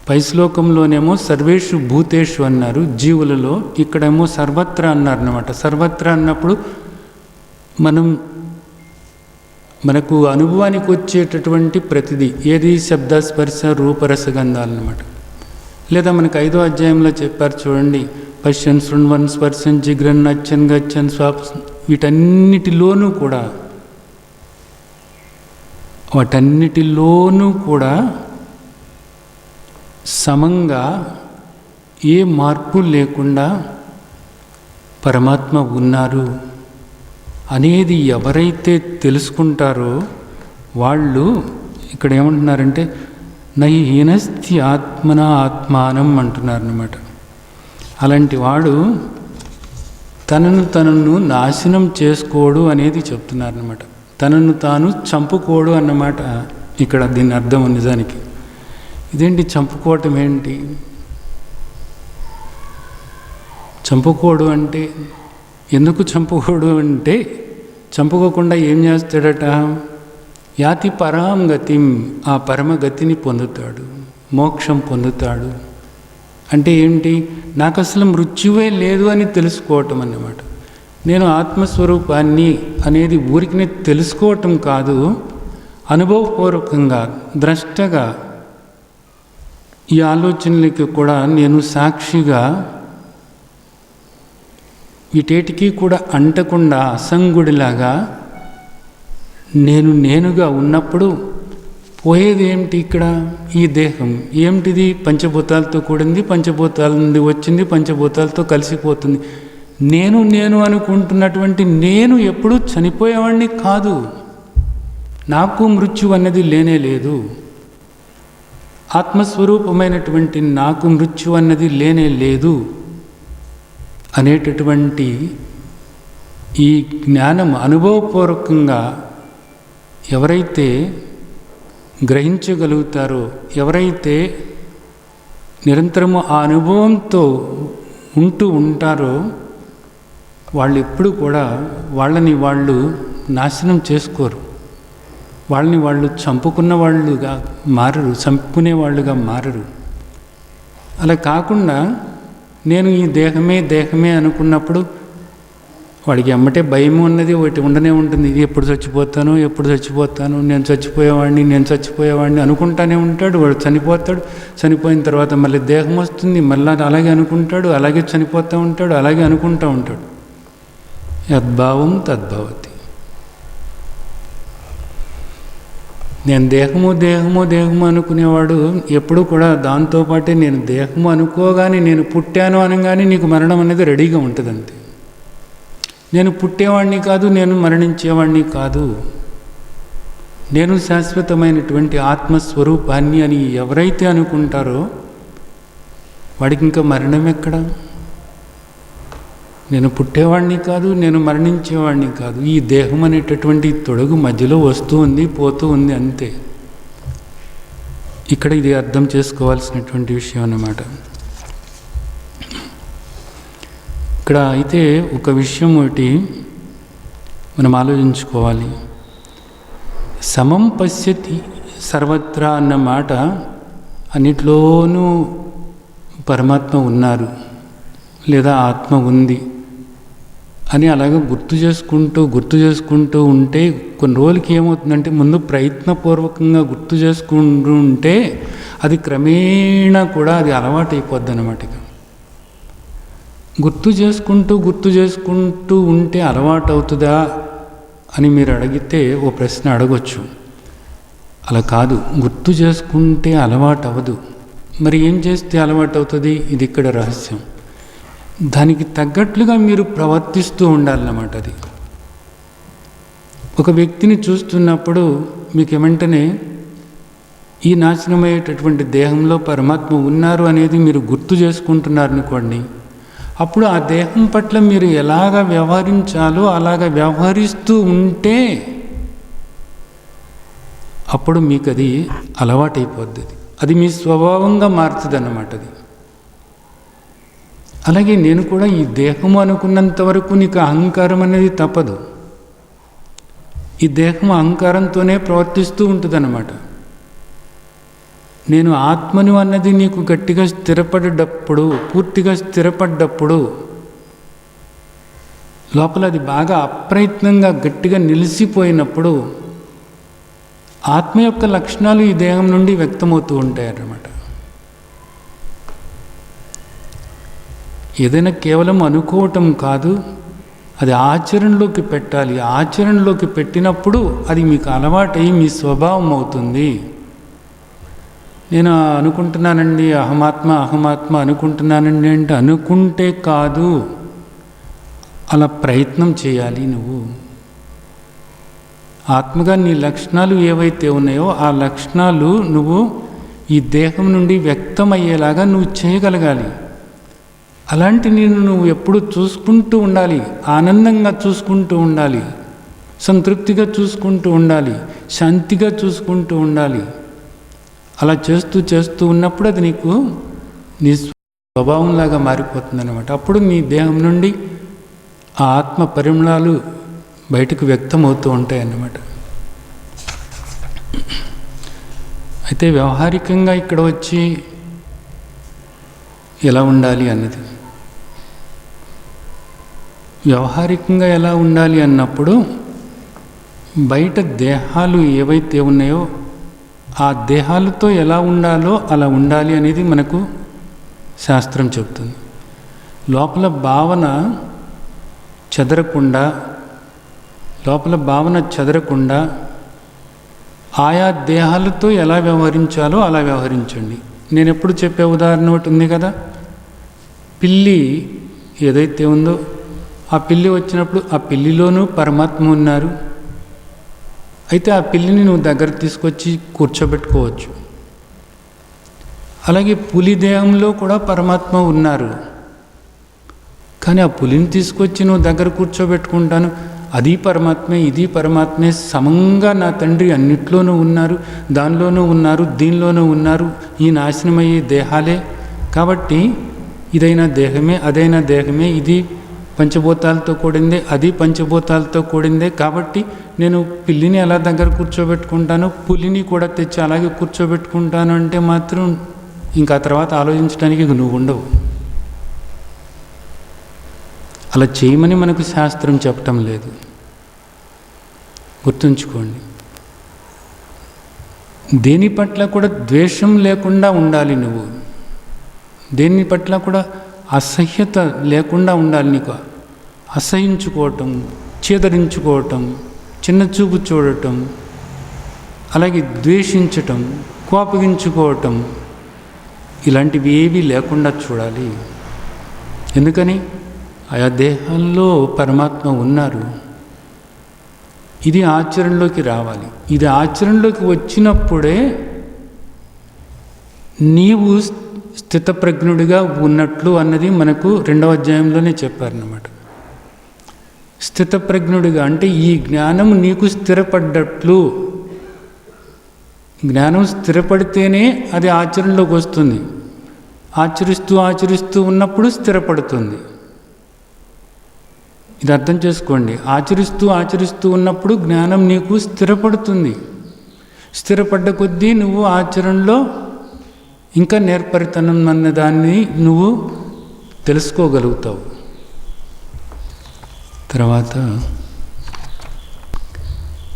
పై శ్లోకంలోనేమో సర్వేషు భూతేషు అన్నారు జీవులలో, ఇక్కడేమో సర్వత్రా అన్నారన్నమాట. సర్వత్రా అన్నప్పుడు మనకు అనుభవానికి వచ్చేటటువంటి ప్రతిదీ ఏది శబ్ద స్పర్శ రూపరసగంధాలు అన్నమాట. లేదా మనకు 5వ అధ్యాయంలో చెప్పారు చూడండి, పశ్యన్ శృణ్వన్ స్పర్శన్ జిగ్రన్ అచ్చన్ గచ్చన్ స్వాప్, వీటన్నిటిలోనూ కూడా సమంగా ఏ మార్పు లేకుండా పరమాత్మ ఉన్నారు అనేది ఎవరైతే తెలుసుకుంటారో వాళ్ళు ఇక్కడ ఏమంటున్నారంటే నై హీనస్తి ఆత్మన ఆత్మానం అంటున్నారన్నమాట. అలాంటి వాడు తనను నాశనం చేసుకోడు అనేది చెప్తున్నారన్నమాట. తనను తాను చంపుకోడు అన్నమాట ఇక్కడ దీని అర్థం. నిజానికి ఇదేంటి చంపుకోవటం ఏంటి? చంపుకోడు అంటే ఎందుకు చంపుకోడు అంటే, చంపుకోకుండా ఏం చేస్తాడట, యాతి పరాం గతిం, ఆ పరమగతిని పొందుతాడు, మోక్షం పొందుతాడు. అంటే ఏంటి? నాకు అసలు మృత్యువే లేదు అని తెలుసుకోవటం అన్నమాట. నేను ఆత్మస్వరూపాన్ని అనేది ఊరికి తెలుసుకోవటం కాదు, అనుభవపూర్వకంగా ద్రష్టగా ఈ ఆలోచనలకి కూడా నేను సాక్షిగా వీటేటికి కూడా అంటకుండా అసంగుడిలాగా నేనుగా ఉన్నప్పుడు పోయేది ఏమిటి? ఇక్కడ ఈ దేహం ఏమిటిది? పంచభూతాలతో కూడింది, పంచభూతాల నుండి వచ్చింది, పంచభూతాలతో కలిసిపోతుంది. నేను అనుకుంటున్నటువంటి నేను ఎప్పుడూ చనిపోయేవాడిని కాదు. నాకు మృత్యు అన్నది లేనే లేదు. ఆత్మస్వరూపమైనటువంటి నాకు మృత్యు అన్నది లేనే లేదు అనేటటువంటి ఈ జ్ఞానం అనుభవపూర్వకంగా ఎవరైతే గ్రహించగలుగుతారో, ఎవరైతే నిరంతరము ఆ అనుభవంతో ఉంటూ ఉంటారో వాళ్ళు ఎప్పుడు కూడా వాళ్ళని వాళ్ళు నాశనం చేసుకోరు. వాళ్ళని వాళ్ళు చంపుకున్న వాళ్ళుగా మారరు, చంపుకునే వాళ్ళుగా మారరు. అలా కాకుండా నేను ఈ దేహమే అనుకున్నప్పుడు వాడికి ఎమ్మటే భయం ఉన్నది ఒకటి ఉండనే ఉంటుంది. ఎప్పుడు చచ్చిపోతాను, నేను చచ్చిపోయేవాడిని అనుకుంటానే ఉంటాడు. వాడు చనిపోయిన తర్వాత మళ్ళీ దేహం వస్తుంది, మళ్ళీ అలాగే అనుకుంటాడు, అలాగే చనిపోతూ ఉంటాడు, అలాగే అనుకుంటూ ఉంటాడు. యద్భావం తద్భవతి. నేను దేహము అనుకునేవాడు ఎప్పుడు కూడా దాంతోపాటే నేను దేహము అనుకోగానే, నేను పుట్టాను అనగానే నీకు మరణం అనేది రెడీగా ఉంటుంది. అంతే. నేను పుట్టేవాడిని కాదు, నేను మరణించేవాడిని కాదు, నేను శాశ్వతమైనటువంటి ఆత్మస్వరూపాన్ని అని ఎవరైతే అనుకుంటారో వాడికి ఇంకా మరణం ఎక్కడ? నేను పుట్టేవాడిని కాదు, నేను మరణించేవాడిని కాదు. ఈ దేహం అనేటటువంటి తొడుగు మధ్యలో వస్తూ ఉంది, పోతూ ఉంది, అంతే. ఇక్కడ ఇది అర్థం చేసుకోవాల్సినటువంటి విషయం అన్నమాట. ఇక్కడ అయితే ఒక విషయం ఒకటి మనం ఆలోచించుకోవాలి. సమం పశ్యతి సర్వత్రా అన్న మాట అన్నిట్లోనూ పరమాత్మ ఉన్నారు లేదా ఆత్మ ఉంది అని అలాగే గుర్తు చేసుకుంటూ ఉంటే కొన్ని రోజులకి ఏమవుతుందంటే, ముందు ప్రయత్నపూర్వకంగా గుర్తు చేసుకుంటూ ఉంటే అది క్రమేణా కూడా అది అలవాటు అయిపోద్ది అన్నమాట. గుర్తు చేసుకుంటూ ఉంటే అలవాటు అవుతుందా అని మీరు అడిగితే ఓ ప్రశ్న అడగొచ్చు. అలా కాదు, గుర్తు చేసుకుంటే అలవాటు అవ్వదు. మరి ఏం చేస్తే అలవాటు అవుతుంది? ఇది ఇక్కడ రహస్యం. దానికి తగ్గట్లుగా మీరు ప్రవర్తిస్తూ ఉండాలన్నమాట. అది ఒక వ్యక్తిని చూస్తున్నప్పుడు మీకు వెంటనే ఈ నాశనమయ్యేటటువంటి దేహంలో పరమాత్మ ఉన్నారు అనేది మీరు గుర్తు చేసుకుంటున్నారనుకోండి, అప్పుడు ఆ దేహం పట్ల మీరు ఎలాగ వ్యవహరించాలో అలాగ వ్యవహరిస్తూ ఉంటే అప్పుడు మీకు అది అలవాటైపోద్ది. అది మీ స్వభావంగా మారుతుంది అన్నమాట. అది అలాగే నేను కూడా ఈ దేహము అనుకున్నంత వరకు నీకు అహంకారం అనేది తప్పదు. ఈ దేహం అహంకారంతోనే ప్రవర్తిస్తూ ఉంటుందన్నమాట. నేను ఆత్మను అన్నది నీకు గట్టిగా స్థిరపడ్డప్పుడు, పూర్తిగా స్థిరపడ్డప్పుడు, లోపల అది బాగా అప్రయత్నంగా గట్టిగా నిలిచిపోయినప్పుడు ఆత్మ యొక్క లక్షణాలు ఈ దేహం నుండి వ్యక్తమవుతూ ఉంటాయన్నమాట. ఏదైనా కేవలం అనుకోవటం కాదు, అది ఆచరణలోకి పెట్టాలి. ఆచరణలోకి పెట్టినప్పుడు అది మీకు అలవాటై మీ స్వభావం అవుతుంది. నేను అనుకుంటున్నానండి అహమాత్మ అనుకుంటున్నానండి అంటే అనుకుంటే కాదు, అలా ప్రయత్నం చేయాలి. నువ్వు ఆత్మగా నీ లక్షణాలు ఏవైతే ఉన్నాయో ఆ లక్షణాలు నువ్వు ఈ దేహం నుండి వ్యక్తమయ్యేలాగా నువ్వు చేయగలగాలి. అలాంటి నువ్వు ఎప్పుడు చూసుకుంటూ ఉండాలి, ఆనందంగా చూసుకుంటూ ఉండాలి, సంతృప్తిగా చూసుకుంటూ ఉండాలి, శాంతిగా చూసుకుంటూ ఉండాలి. అలా చేస్తూ ఉన్నప్పుడు అది నీకు నీ స్వభావంలాగా మారిపోతుంది అన్నమాట. అప్పుడు నీ దేహం నుండి ఆ ఆత్మ పరిమళాలు బయటకు వ్యక్తమవుతూ ఉంటాయి అన్నమాట. అయితే వ్యవహారికంగా ఇక్కడ వచ్చి ఎలా ఉండాలి అన్నది, వ్యవహారికంగా ఎలా ఉండాలి అన్నప్పుడు బయట దేహాలు ఏవైతే ఉన్నాయో ఆ దేహాలతో ఎలా ఉండాలో అలా ఉండాలి అనేది మనకు శాస్త్రం చెబుతుంది. లోపల భావన చెదరకుండా ఆయా దేహాలతో ఎలా వ్యవహరించాలో అలా వ్యవహరించండి. నేను ఎప్పుడు చెప్పే ఉదాహరణ ఒకటి ఉంది కదా, పిల్లి ఏదైతే ఉందో ఆ పిల్లి వచ్చినప్పుడు ఆ పిల్లిలోనూ పరమాత్మ ఉన్నారు. అయితే ఆ పిల్లిని నువ్వు దగ్గర తీసుకొచ్చి కూర్చోబెట్టుకోవచ్చు. అలాగే పులి దేహంలో కూడా పరమాత్మ ఉన్నారు. కానీ ఆ పులిని తీసుకొచ్చి నువ్వు దగ్గర కూర్చోబెట్టుకుంటాను, అది పరమాత్మే ఇది పరమాత్మే, సమంగా నా తండ్రి అన్నిట్లోనూ ఉన్నారు, దానిలోనూ ఉన్నారు, దీనిలోనూ ఉన్నారు, ఈ నాశనమయ్యే దేహాలే. కాబట్టి ఇదైనా దేహమే అదైనా దేహమే, ఇది పంచభూతాలతో కూడిందే అది పంచభూతాలతో కూడిందే. కాబట్టి నేను పిల్లిని ఎలా దగ్గర కూర్చోబెట్టుకుంటాను, పులిని కూడా తెచ్చి అలాగే కూర్చోబెట్టుకుంటాను అంటే మాత్రం ఇంకా తర్వాత ఆలోచించడానికి నువ్వు ఉండవు. అలా చేయమని మనకు శాస్త్రం చెప్పటం లేదు, గుర్తుంచుకోండి. దేని పట్ల కూడా ద్వేషం లేకుండా ఉండాలి. నువ్వు దేని పట్ల కూడా అసహ్యత లేకుండా ఉండాలి. నీకు అసహించుకోవటం, చేదరించుకోవటం, చిన్న చూపు చూడటం, అలాగే ద్వేషించటం, కోపగించుకోవటం, ఇలాంటివి ఏవి లేకుండా చూడాలి. ఎందుకని ఆయా దేహాల్లో పరమాత్మ ఉన్నారు. ఇది ఆచరణలోకి రావాలి. ఇది ఆచరణలోకి వచ్చినప్పుడే నీవు స్థితప్రజ్ఞుడిగా ఉన్నట్లు అన్నది మనకు 2వ అధ్యాయంలోనే చెప్పారన్నమాట. స్థితప్రజ్ఞుడిగా అంటే ఈ జ్ఞానం నీకు స్థిరపడ్డట్లు. జ్ఞానం స్థిరపడితేనే అది ఆచరణలోకి వస్తుంది. ఆచరిస్తూ ఉన్నప్పుడు స్థిరపడుతుంది. ఇది అర్థం చేసుకోండి. ఆచరిస్తూ ఉన్నప్పుడు జ్ఞానం నీకు స్థిరపడుతుంది. స్థిరపడ్డ కొద్దీ నువ్వు ఆచరణలో ఇంకా నేర్పరితనం అన్న దాన్ని నువ్వు తెలుసుకోగలుగుతావు. తర్వాత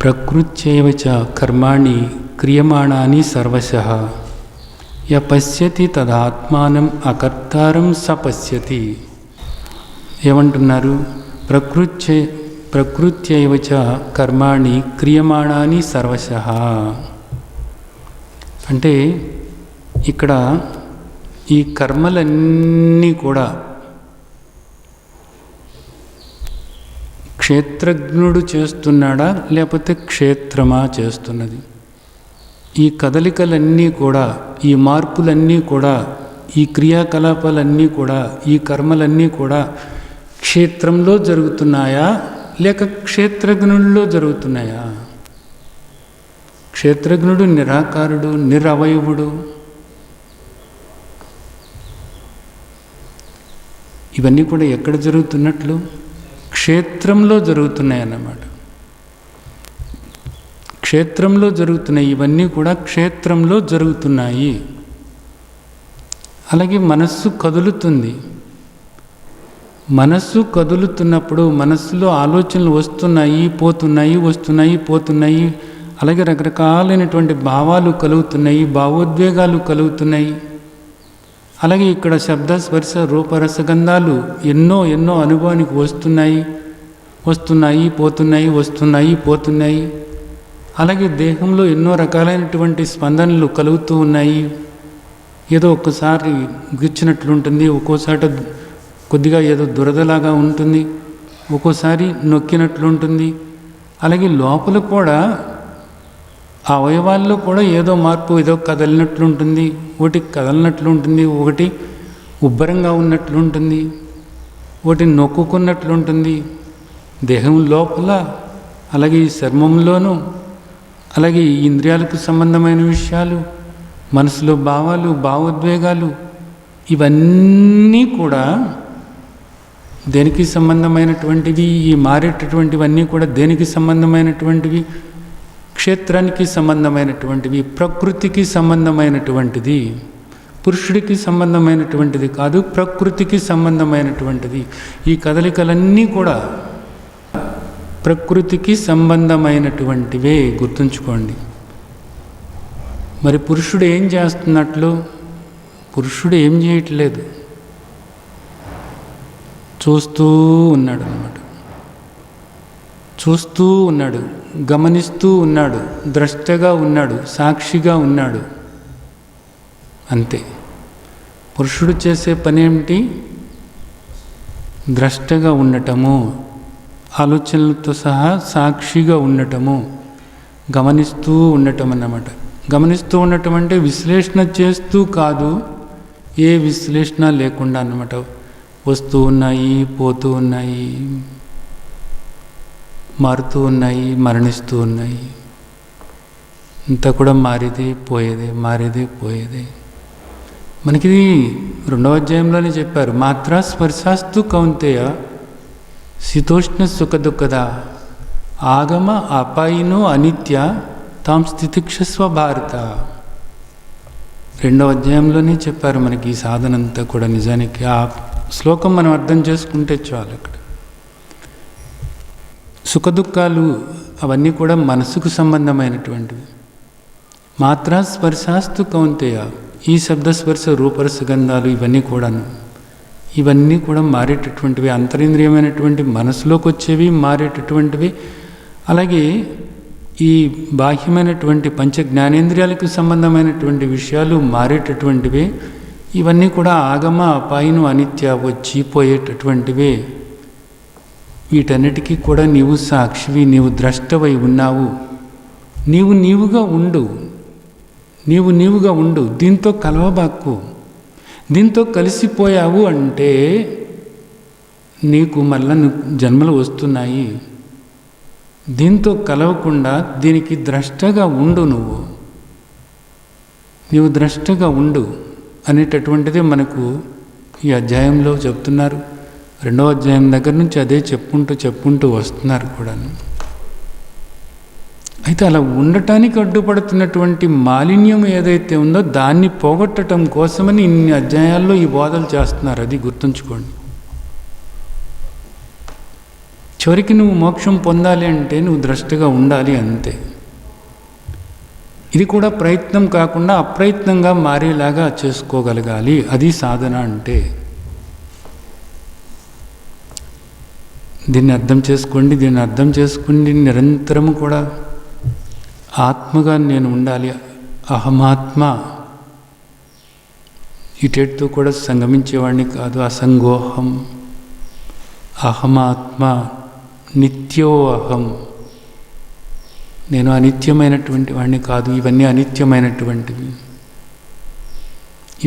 ప్రకృత్యైవ చ కర్మాణి క్రియమాణాని సర్వశః య పశ్యతి తదాత్మానం అకర్తారం స పశ్యతి. ఏమంటున్నారు? ప్రకృత్యైవ చ కర్మాణి క్రియమాణాని సర్వశః అంటే ఇక్కడ ఈ కర్మలన్నీ కూడా క్షేత్రజ్ఞుడు చేస్తున్నాడా లేకపోతే క్షేత్రమా చేస్తున్నది? ఈ కదలికలన్నీ కూడా, ఈ మార్పులన్నీ కూడా, ఈ క్రియాకలాపాలన్నీ కూడా, ఈ కర్మలన్నీ కూడా క్షేత్రంలో జరుగుతున్నాయా లేక క్షేత్రజ్ఞుల్లో జరుగుతున్నాయా? క్షేత్రజ్ఞుడు నిరాకారుడు, నిరవయవుడు. ఇవన్నీ కూడా ఎక్కడ జరుగుతున్నట్లు? క్షేత్రంలో జరుగుతున్నాయన్నమాట. క్షేత్రంలో జరుగుతున్నాయి. ఇవన్నీ కూడా క్షేత్రంలో జరుగుతున్నాయి. అలాగే మనస్సు కదులుతుంది. మనస్సు కదులుతున్నప్పుడు మనస్సులో ఆలోచనలు వస్తున్నాయి, పోతున్నాయి, వస్తున్నాయి, పోతున్నాయి. అలాగే రకరకాలైనటువంటి భావాలు కలుగుతున్నాయి, భావోద్వేగాలు కలుగుతున్నాయి. అలాగే ఇక్కడ శబ్ద స్పర్శ రూపరసగంధాలు ఎన్నో ఎన్నో అనుభవానికి వస్తున్నాయి, పోతున్నాయి, వస్తున్నాయి, పోతున్నాయి. అలాగే దేహంలో ఎన్నో రకాలైనటువంటి స్పందనలు కలుగుతూ ఉన్నాయి. ఏదో ఒక్కసారి గుచ్చినట్లుంటుంది, ఒక్కోసారి కొద్దిగా ఏదో దురదలాగా ఉంటుంది, ఒక్కోసారి నొక్కినట్లుంటుంది. అలాగే లోపల కూడా ఆ అవయవాల్లో కూడా ఏదో మార్పు, ఏదో కదలినట్లుంటుంది, ఒకటి కదలినట్లుంటుంది, ఒకటి ఉబ్బరంగా ఉన్నట్లుంటుంది, ఒకటి నొక్కుకున్నట్లుంటుంది. దేహం లోపల అలాగే ఈ చర్మంలోనూ, అలాగే ఈ ఇంద్రియాలకు సంబంధమైన విషయాలు, మనసులో భావాలు, భావోద్వేగాలు, ఇవన్నీ కూడా దేనికి సంబంధమైనటువంటివి? ఈ మారేటటువంటివన్నీ కూడా దేనికి సంబంధమైనటువంటివి? క్షేత్రానికి సంబంధమైనటువంటివి, ప్రకృతికి సంబంధమైనటువంటిది. పురుషుడికి సంబంధమైనటువంటిది కాదు, ప్రకృతికి సంబంధమైనటువంటిది. ఈ కదలికలన్నీ కూడా ప్రకృతికి సంబంధమైనటువంటివే, గుర్తుంచుకోండి. మరి పురుషుడు ఏం చేస్తున్నట్లు? పురుషుడు ఏం చేయట్లేదు, చూస్తూ ఉన్నాడు అన్నమాట. చూస్తూ ఉన్నాడు, గమనిస్తూ ఉన్నాడు, ద్రష్టగా ఉన్నాడు, సాక్షిగా ఉన్నాడు, అంతే. పురుషుడు చేసే పని ఏమిటి? ద్రష్టగా ఉండటము, ఆలోచనలతో సహా సాక్షిగా ఉండటము, గమనిస్తూ ఉండటం అన్నమాట. గమనిస్తూ ఉండటం అంటే విశ్లేషణ చేస్తూ కాదు, ఏ విశ్లేషణ లేకుండా అన్నమాట. వస్తూ ఉన్నాయి, పోతూ ఉన్నాయి, మారుతూ ఉన్నాయి, మరణిస్తూ ఉన్నాయి. ఇంత కూడా మారేదే పోయేదే, మారేదే పోయేదే. మనకి 2వ అధ్యాయంలోనే చెప్పారు, మాత్రా స్పర్శాస్తు కౌంతేయ శీతోష్ణ సుఖదుఃఖద ఆగమ అపాయినో అనిత్య తాం స్థితిక్షస్వ భారత. 2వ అధ్యాయంలోనే చెప్పారు మనకి ఈ సాధన అంతా కూడా. నిజానికి ఆ శ్లోకం మనం అర్థం చేసుకుంటే చాలు. ఇక్కడ సుఖదుఖాలు అవన్నీ కూడా మనసుకు సంబంధమైనటువంటివి. మాత్రా స్పర్శాస్తు కౌంతేయ, ఈ శబ్దస్పర్శ రూపరసగంధాలు ఇవన్నీ కూడా మారేటటువంటివి, అంతరింద్రియమైనటువంటి మనసులోకి వచ్చేవి, మారేటటువంటివి. అలాగే ఈ బాహ్యమైనటువంటి పంచ జ్ఞానేంద్రియాలకు సంబంధమైనటువంటి విషయాలు మారేటటువంటివే. ఇవన్నీ కూడా ఆగమ అపాయిను అనిత్య, వచ్చి పోయేటటువంటివే. వీటన్నిటికీ కూడా నీవు సాక్షివి, నీవు ద్రష్టవై ఉన్నావు. నీవుగా ఉండు, నీవుగా ఉండు. దీంతో కలవబాకు. దీంతో కలిసిపోయావు అంటే నీకు మళ్ళా జన్మలు వస్తున్నాయి. దీంతో కలవకుండా దీనికి ద్రష్టగా ఉండు. నీవు ద్రష్టగా ఉండు అనేటటువంటిదే మనకు ఈ అధ్యాయంలో చెప్తున్నారు. 2వ అధ్యాయం దగ్గర నుంచి అదే చెప్పుకుంటూ వస్తున్నారు కూడా. అయితే అలా ఉండటానికి అడ్డుపడుతున్నటువంటి మాలిన్యం ఏదైతే ఉందో దాన్ని పోగొట్టడం కోసమని ఇన్ని అధ్యాయాల్లో ఈ బోధలు చేస్తున్నారు. అది గుర్తుంచుకోండి. చివరికి నువ్వు మోక్షం పొందాలి అంటే నువ్వు ద్రష్టగా ఉండాలి, అంతే. ఇది కూడా ప్రయత్నం కాకుండా అప్రయత్నంగా మారేలాగా చేసుకోగలగాలి. అది సాధన అంటే. దీన్ని అర్థం చేసుకోండి. దీన్ని అర్థం చేసుకుని నిరంతరము కూడా ఆత్మగా నేను ఉండాలి. అహమాత్మ, ఇటెట్తో కూడా సంగమించేవాడిని కాదు. అసంగోహం, అహమాత్మ, నిత్యో అహం, నేను అనిత్యమైనటువంటి వాడిని కాదు. ఇవన్నీ అనిత్యమైనటువంటివి,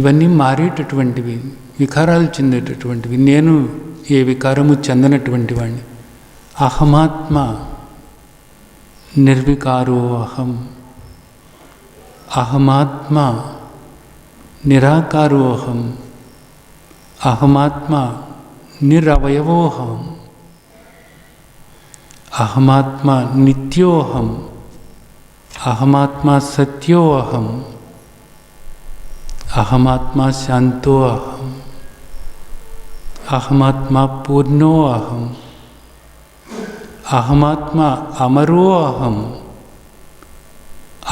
ఇవన్నీ మారేటటువంటివి, వికారాలు చెందేటటువంటివి. నేను ఏ వికారము చెందనటువంటి వాడిని. అహమాత్మ, నిర్వికారో అహం, అహమాత్మ, నిరాకారో అహం, అహమాత్మ, निरवयवोऽहम् अहमात्मा नित्योऽहम् अहमात्मा सत्योऽहम् अहमात्मा शान्तोऽहम् अहमात्मा पूर्णोऽहम् अहमात्मा अमरोऽहम्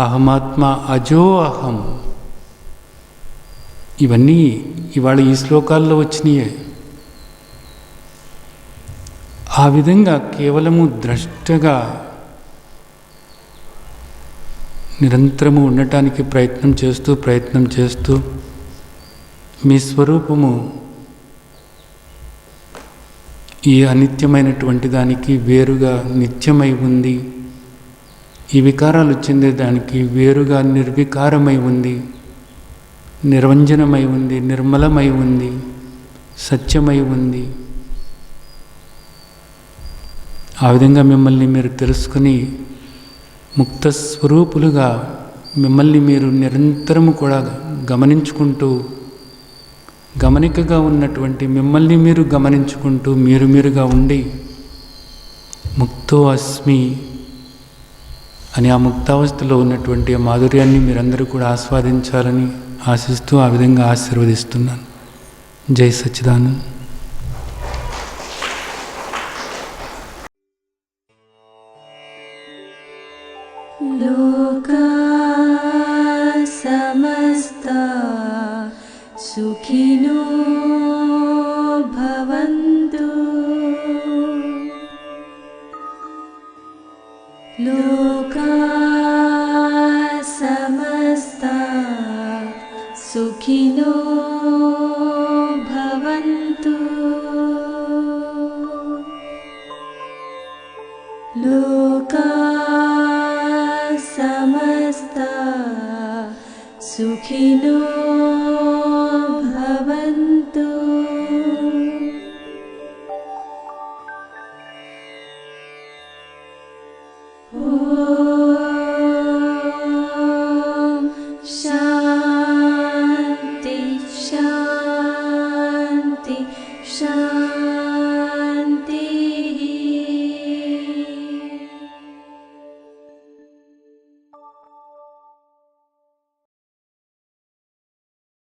అహమాత్మా అజో అహం. ఇవన్నీ ఇవాళ ఈ శ్లోకాల్లో వచ్చినాయే. ఆ విధంగా కేవలము ద్రష్టగా నిరంతరము ఉండటానికి ప్రయత్నం చేస్తూ మీ స్వరూపము ఈ అనిత్యమైనటువంటి దానికి వేరుగా నిత్యమై ఉంది, ఈ వికారాలు చెందేదానికి వేరుగా నిర్వికారమై ఉంది, నిర్వంజనమై ఉంది, నిర్మలమై ఉంది, సత్యమై ఉంది. ఆ విధంగా మిమ్మల్ని మీరు తెలుసుకుని ముక్త స్వరూపులుగా మిమ్మల్ని మీరు నిరంతరము కూడా గమనించుకుంటూ, గమనికగా ఉన్నటువంటి మిమ్మల్ని మీరు గమనించుకుంటూ మీరుగా ఉండి ముక్తో అస్మి అని ఆ ముక్తావస్థలో ఉన్నటువంటి ఆ మాధుర్యాన్ని మీరందరూ కూడా ఆస్వాదించాలని ఆశిస్తూ ఆ విధంగా ఆశీర్వదిస్తున్నాను. జై సచ్చిదానంద్. లోకా సమస్తా సుఖినో భవంతు. లోకా సమస్తా సుఖినో భవంతు. లోకా సమస్తా సుఖినో భవంతు. ఓ